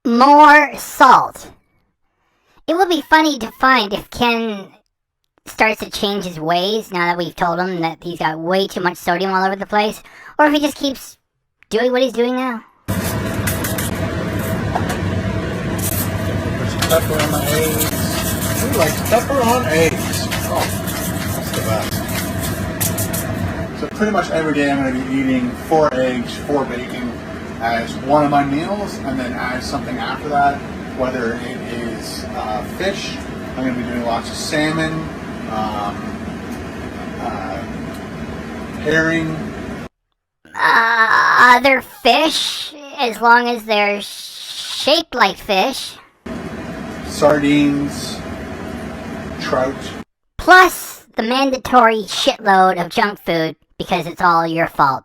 More salt. It would be funny to find if Ken starts to change his ways now that we've told him that he's got way too much sodium all over the place, or if he just keeps doing what he's doing now. Put some pepper on my eggs. Who likes pepper on eggs? Oh, that's the best. So pretty much every day I'm going to be eating 4 eggs, 4 bacon as one of my meals, and then add something after that, whether it is fish. I'm going to be doing lots of salmon, herring. Other fish, as long as they're shaped like fish. Sardines, trout. Plus the mandatory shitload of junk food, because it's all your fault,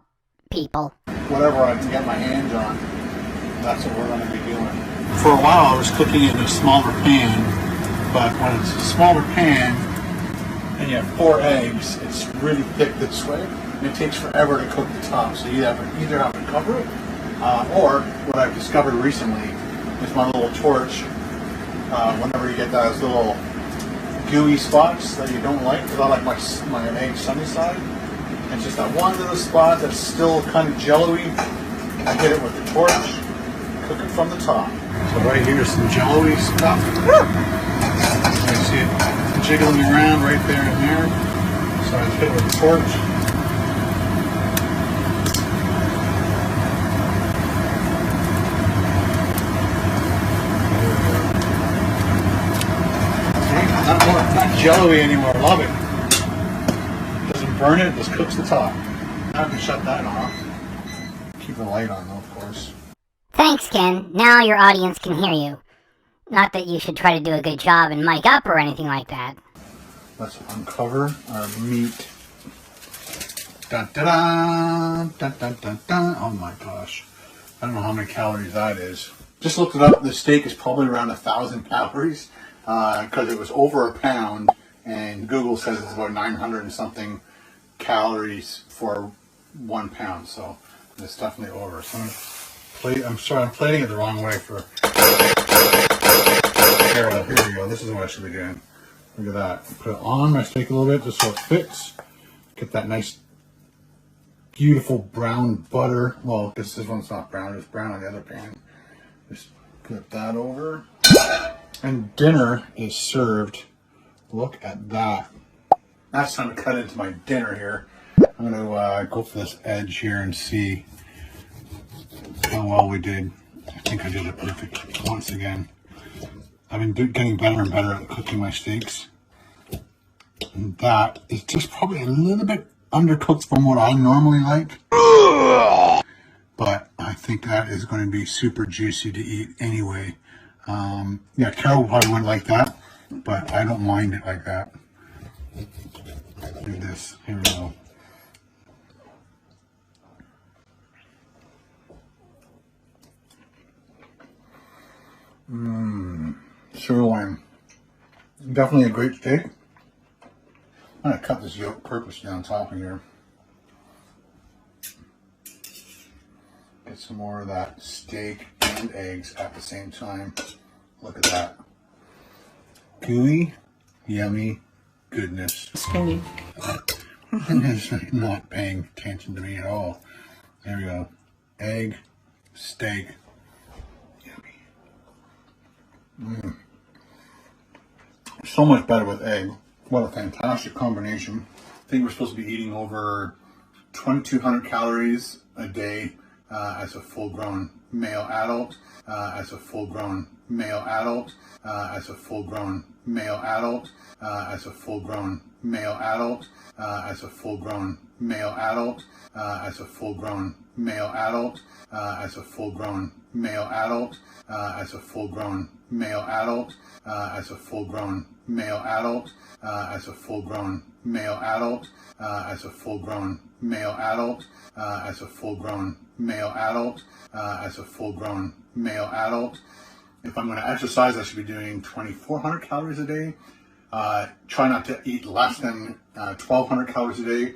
people. Whatever I can get my hands on, that's what we're going to be doing. For a while I was cooking it in a smaller pan, but when it's a smaller pan and you have 4 eggs, it's really thick this way, and it takes forever to cook the top, so you either have to cover it, or what I've discovered recently is my little torch. Whenever you get those little gooey spots that you don't like, because I like my egg sunny side, it's just that one little spot that's still kind of jello-y. I hit it with the torch, cook it from the top. So right here is some jello-y stuff. I see it jiggling around right there and there. So I just hit it with the torch. Not jello-y anymore, love it. Doesn't burn it, just cooks the top. Now I can shut that off. Keep the light on though, of course. Thanks, Ken. Now your audience can hear you. Not that you should try to do a good job and mic up or anything like that. Let's uncover our meat. Dun, da, da, dun, dun, dun, dun. Oh my gosh. I don't know how many calories that is. Just looked it up. The steak is probably around 1,000 calories because it was over a pound, and Google says it's about 900 and something calories for 1 pound. So it's definitely over. So I'm sorry, I'm plating it the wrong way for. Here we go. This is what I should be doing. Look at that. Put it on my steak a little bit just so it fits. Get that nice, beautiful brown butter. Well, this one's not brown. It's brown on the other pan. Just flip that over. And dinner is served. Look at that. Now it's time to cut into my dinner here. I'm going to go for this edge here and see how well we did. I think I did it perfect once again. I've been getting better and better at cooking my steaks. And that is just probably a little bit undercooked from what I normally like. But I think that is going to be super juicy to eat anyway. Yeah, Carol probably wouldn't like that, but I don't mind it like that. Do this. Here we go. Sirloin. Definitely a great steak. I'm going to cut this yolk purposely on top of here. Get some more of that steak and eggs at the same time. Look at that. Gooey, yummy goodness. Skinny. I'm And it's like not paying attention to me at all. There we go. Egg, steak. Yummy. So much better with egg. What a fantastic combination. I think we're supposed to be eating over 2,200 calories a day as a full-grown male adult. As a full-grown male adult. As a full-grown male adult. As a full-grown male adult. As a full-grown male adult. As a full-grown male adult. As a full-grown male adult. As a full-grown male adult. As a full-grown male adult. As a full-grown male adult. As a full-grown male adult. As a full-grown male adult. As a full-grown male adult. If I'm going to exercise, I should be doing 2,400 calories a day. Try not to eat less than 1,200 calories a day.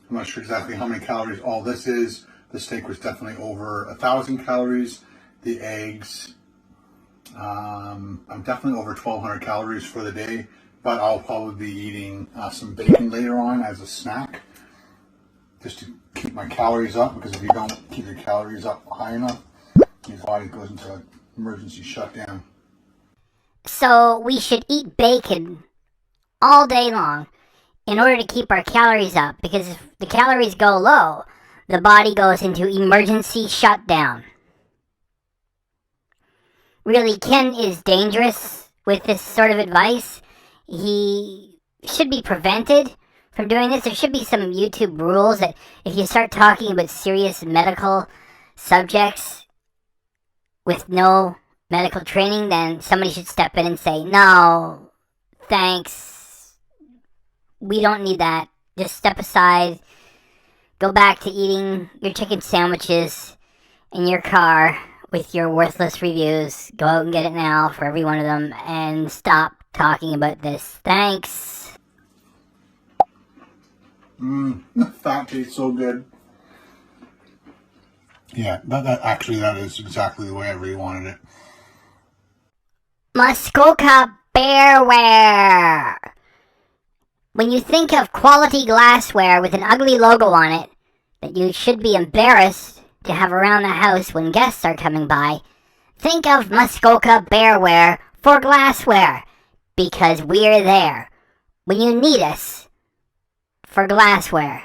I'm not sure exactly how many calories all this is. The steak was definitely over 1,000 calories. The eggs, I'm definitely over 1,200 calories for the day, but I'll probably be eating some bacon later on as a snack, just to keep my calories up, because if you don't keep your calories up high enough, your body goes into an emergency shutdown. So we should eat bacon all day long in order to keep our calories up, because if the calories go low, the body goes into emergency shutdown. Really, Ken is dangerous with this sort of advice. He should be prevented from doing this. There should be some YouTube rules that if you start talking about serious medical subjects with no medical training, then somebody should step in and say, no, thanks, we don't need that. Just step aside, go back to eating your chicken sandwiches in your car with your worthless reviews. Go out and get it now for every one of them, and stop talking about this. Thanks. The fat tastes so good. Yeah, that is exactly the way I really wanted it. Muskoka Bearware. When you think of quality glassware with an ugly logo on it that you should be embarrassed to have around the house when guests are coming by, think of Muskoka Bearware for glassware, because we're there when you need us for glassware.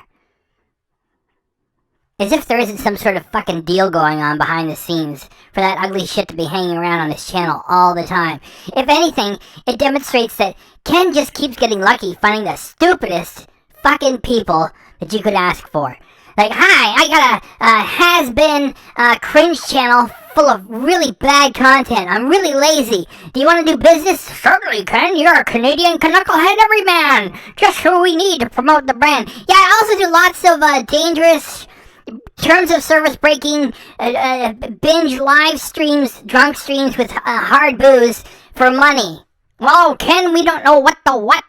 As if there isn't some sort of fucking deal going on behind the scenes for that ugly shit to be hanging around on this channel all the time. If anything, it demonstrates that Ken just keeps getting lucky finding the stupidest fucking people that you could ask for. Like, hi, I got a has-been cringe channel full of really bad content. I'm really lazy. Do you want to do business? Certainly, Ken. You're a Canadian knucklehead everyman. Just who we need to promote the brand. Yeah, I also do lots of dangerous terms of service breaking, binge live streams, drunk streams with hard booze for money. Whoa, Ken, we don't know what the what.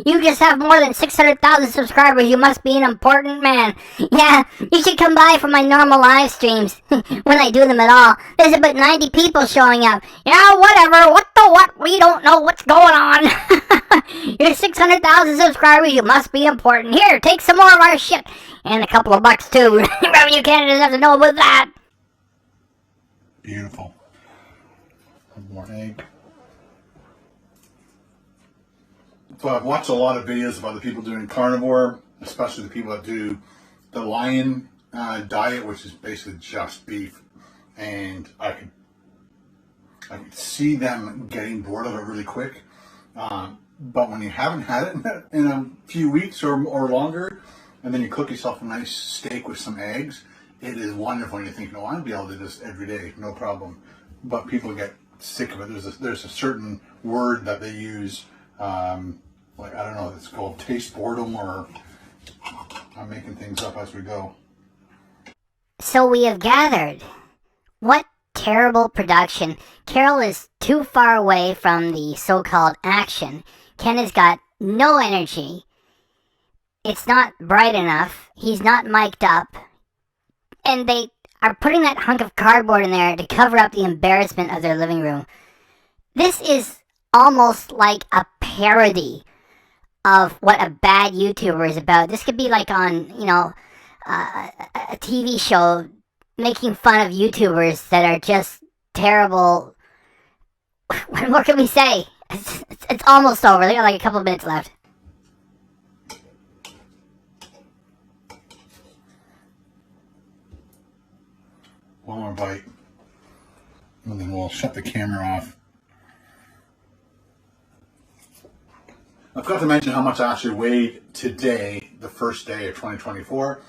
You just have more than 600,000 subscribers. You must be an important man. Yeah, you should come by for my normal live streams when I do them at all. There's about 90 people showing up. Yeah, whatever. What the what? We don't know what's going on. You're 600,000 subscribers. You must be important. Here, take some more of our shit. And a couple of bucks, too. Revenue Canada doesn't have to know about that. Beautiful. One more egg. So I've watched a lot of videos of other people doing carnivore, especially the people that do the lion diet, which is basically just beef. And I could see them getting bored of it really quick. But when you haven't had it in a few weeks or longer, and then you cook yourself a nice steak with some eggs, it is wonderful. And you think, no, I'd be able to do this every day, no problem. But people get sick of it. There's a certain word that they use. Like, I don't know, it's called taste boredom, or I'm making things up as we go. So we have gathered. What terrible production. Carol is too far away from the so-called action. Ken has got no energy. It's not bright enough. He's not mic'd up. And they are putting that hunk of cardboard in there to cover up the embarrassment of their living room. This is almost like a parody of what a bad YouTuber is about. This could be like on, you know, a TV show making fun of YouTubers that are just terrible. What more can we say? It's almost over. We got like a couple minutes left. One more bite. And then we'll shut the camera off. I forgot to mention how much I actually weighed today, the first day of 2024,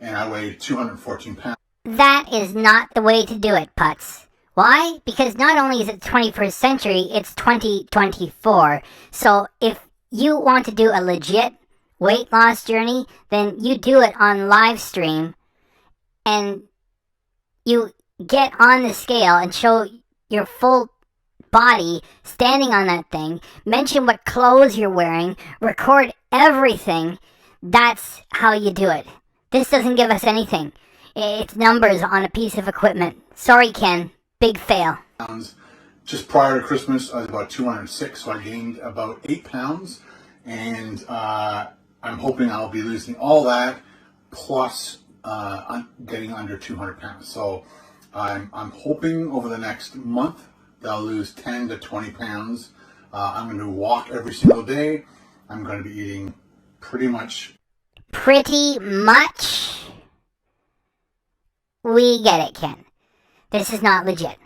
and I weighed 214 pounds. That is not the way to do it, Putz. Why? Because not only is it the 21st century, it's 2024. So if you want to do a legit weight loss journey, then you do it on live stream, and you get on the scale and show your full body standing on that thing, mention what clothes you're wearing, record everything. That's how you do it. This doesn't give us anything. It's numbers on a piece of equipment. Sorry, Ken. Big fail. Just prior to Christmas, I was about 206, so I gained about 8 pounds. And I'm hoping I'll be losing all that, plus getting under 200 pounds. So I'm hoping over the next month that I'll lose 10 to 20 pounds. I'm going to walk every single day. I'm going to be eating pretty much. Pretty much? We get it, Ken. This is not legit.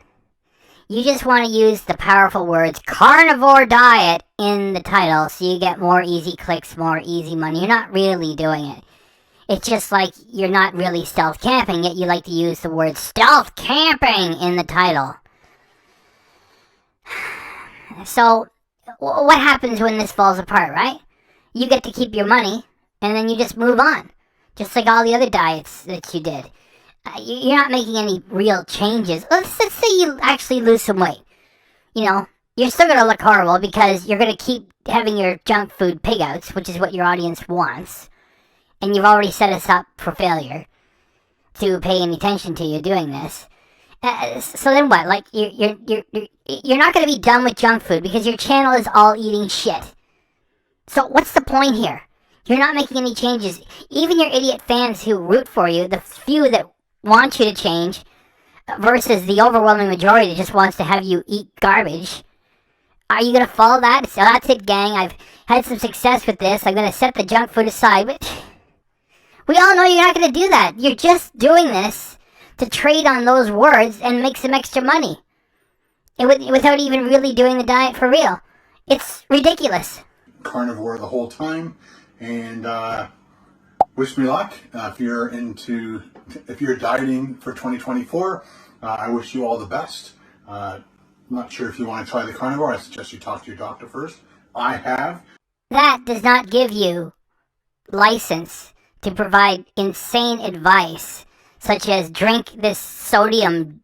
You just want to use the powerful words carnivore diet in the title so you get more easy clicks, more easy money. You're not really doing it. It's just like you're not really stealth camping, yet you like to use the word stealth camping in the title. So, what happens when this falls apart, right? You get to keep your money, and then you just move on. Just like all the other diets that you did. You're not making any real changes. Let's say you actually lose some weight. You know, you're still going to look horrible because you're going to keep having your junk food pig outs, which is what your audience wants. And you've already set us up for failure to pay any attention to you doing this. So then what? Like, you're not going to be done with junk food because your channel is all eating shit. So what's the point here? You're not making any changes. Even your idiot fans who root for you, the few that want you to change, versus the overwhelming majority that just wants to have you eat garbage, are you going to follow that? So that's it, gang. I've had some success with this. I'm going to set the junk food aside. But we all know you're not going to do that. You're just doing this to trade on those words and make some extra money. Without even really doing the diet for real. It's ridiculous. Carnivore the whole time, and wish me luck. If you're dieting for 2024, I wish you all the best. I'm not sure if you want to try the carnivore. I suggest you talk to your doctor first. I have. That does not give you license to provide insane advice, such as drink this sodium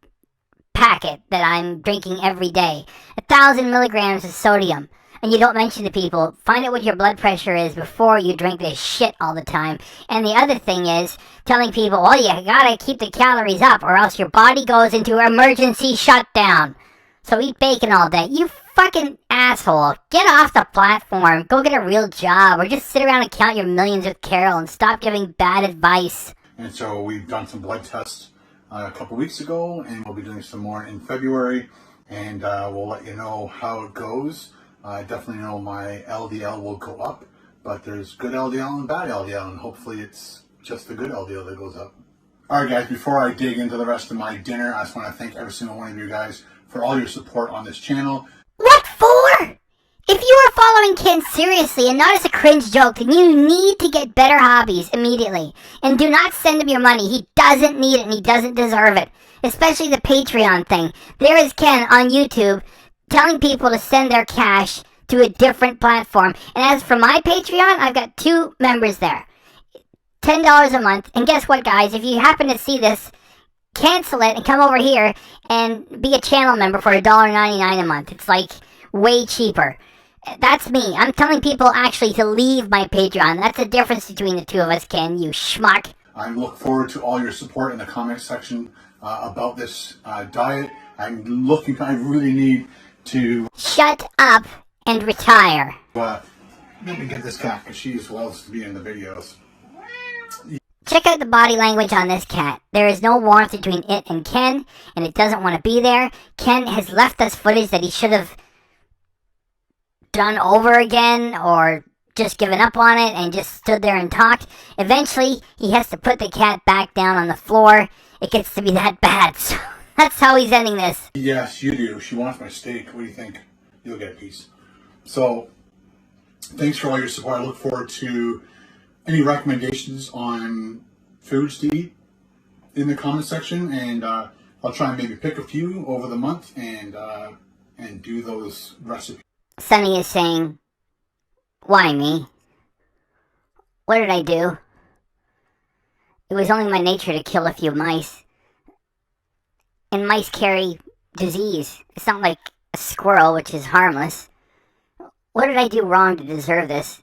packet that I'm drinking every day. 1,000 milligrams of sodium. And you don't mention to people, find out what your blood pressure is before you drink this shit all the time. And the other thing is telling people, well, you gotta keep the calories up or else your body goes into emergency shutdown. So eat bacon all day. You fucking asshole. Get off the platform. Go get a real job or just sit around and count your millions with Carol and stop giving bad advice. And so we've done some blood tests a couple weeks ago, and we'll be doing some more in February, and we'll let you know how it goes. I definitely know my LDL will go up, but there's good LDL and bad LDL, and hopefully it's just the good LDL that goes up. Alright guys, before I dig into the rest of my dinner, I just want to thank every single one of you guys for all your support on this channel. What for? If you are following Ken seriously and not as a cringe joke, then you need to get better hobbies immediately. And do not send him your money. He doesn't need it and he doesn't deserve it. Especially the Patreon thing. There is Ken on YouTube telling people to send their cash to a different platform. And as for my Patreon, I've got 2 members there. $10 a month. And guess what, guys? If you happen to see this, cancel it and come over here and be a channel member for $1.99 a month. It's like way cheaper. That's me. I'm telling people actually to leave my Patreon. That's the difference between the two of us, Ken, you schmuck. I look forward to all your support in the comment section about this diet. I really need to shut up and retire. let me get this cat because she loves to be in the videos. Check out the body language on this cat. There is no warmth between it and Ken, and it doesn't want to be there. Ken has left us footage that he should have done over again or just given up on it and just stood there and talked. Eventually, he has to put the cat back down on the floor. It gets to be that bad. So that's how he's ending this. Yes, you do. She wants my steak. What do you think? You'll get a piece. So, thanks for all your support. I look forward to any recommendations on foods to eat in the comment section, and I'll try and maybe pick a few over the month and do those recipes. Sunny is saying, "Why me? What did I do? It was only my nature to kill a few mice. And mice carry disease. It's not like a squirrel, which is harmless. What did I do wrong to deserve this?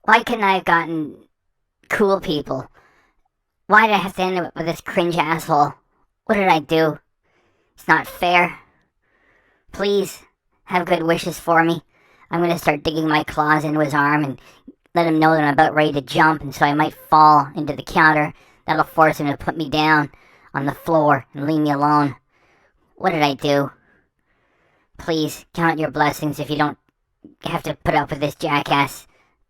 Why couldn't I have gotten cool people? Why did I have to end up with this cringe asshole? What did I do? It's not fair. Please, have good wishes for me. I'm going to start digging my claws into his arm and let him know that I'm about ready to jump, and so I might fall into the counter. That'll force him to put me down on the floor and leave me alone. What did I do? Please, count your blessings if you don't have to put up with this jackass.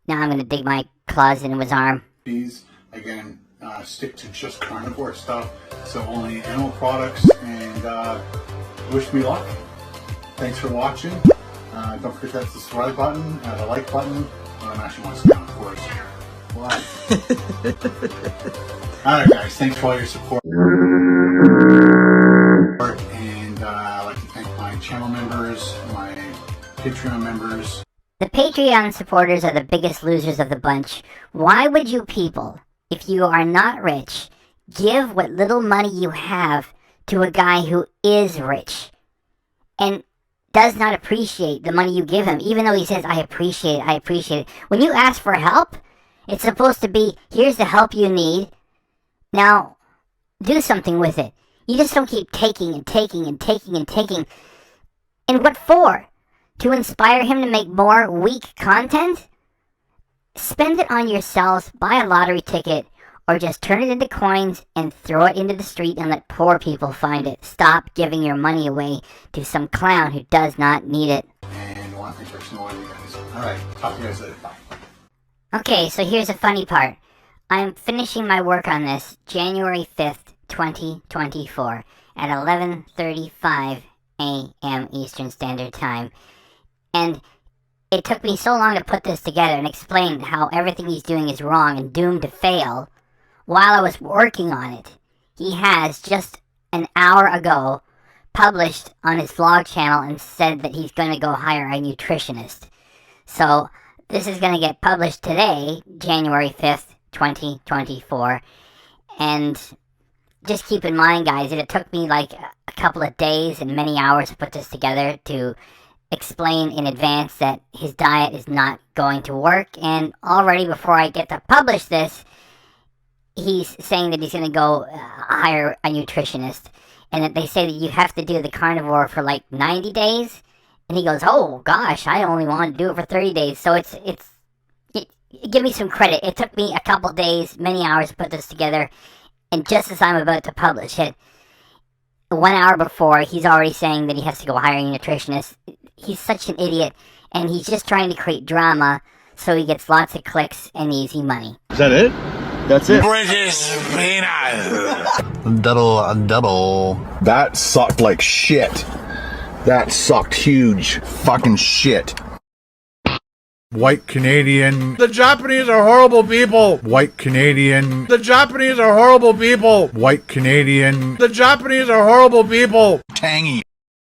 Now I'm going to dig my claws into his arm." These, again, stick to just carnivore stuff, so only animal products, and wish me luck. Thanks for watching. Don't forget that subscribe button, the like button. I'm actually want to down, of course. What? Alright guys, thanks for all your support. And I'd like to thank my channel members, my Patreon members. The Patreon supporters are the biggest losers of the bunch. Why would you people, if you are not rich, give what little money you have to a guy who is rich and does not appreciate the money you give him, even though he says, I appreciate it, I appreciate it. When you ask for help, it's supposed to be, here's the help you need. Now, do something with it. You just don't keep taking and taking and taking and taking. And what for? To inspire him to make more weak content? Spend it on yourselves, buy a lottery ticket, or just turn it into coins and throw it into the street and let poor people find it. Stop giving your money away to some clown who does not need it. And I want to thank you guys. Alright, talk to you guys later. Bye. Okay, so here's the funny part. I'm finishing my work on this January 5th, 2024 at 11:35 a.m. Eastern Standard Time. And it took me so long to put this together and explain how everything he's doing is wrong and doomed to fail. While I was working on it, he has just an hour ago published on his vlog channel and said that he's going to go hire a nutritionist. So this is going to get published today, January 5th, 2024. And just keep in mind, guys, that it took me like a couple of days and many hours to put this together to explain in advance that his diet is not going to work. And already before I get to publish this, he's saying that he's going to go hire a nutritionist. And that they say that you have to do the carnivore for like 90 days. And he goes, oh gosh, I only want to do it for 30 days. So it's give me some credit. It took me a couple days, many hours to put this together. And just as I'm about to publish it, 1 hour before, he's already saying that he has to go hire a nutritionist. He's such an idiot. And he's just trying to create drama so he gets lots of clicks and easy money. Is that it? That's it. British peanut. Double. That sucked like shit. That sucked huge fucking shit. White Canadian. The Japanese are horrible people. White Canadian. The Japanese are horrible people. White Canadian. The Japanese are horrible people. Tangy.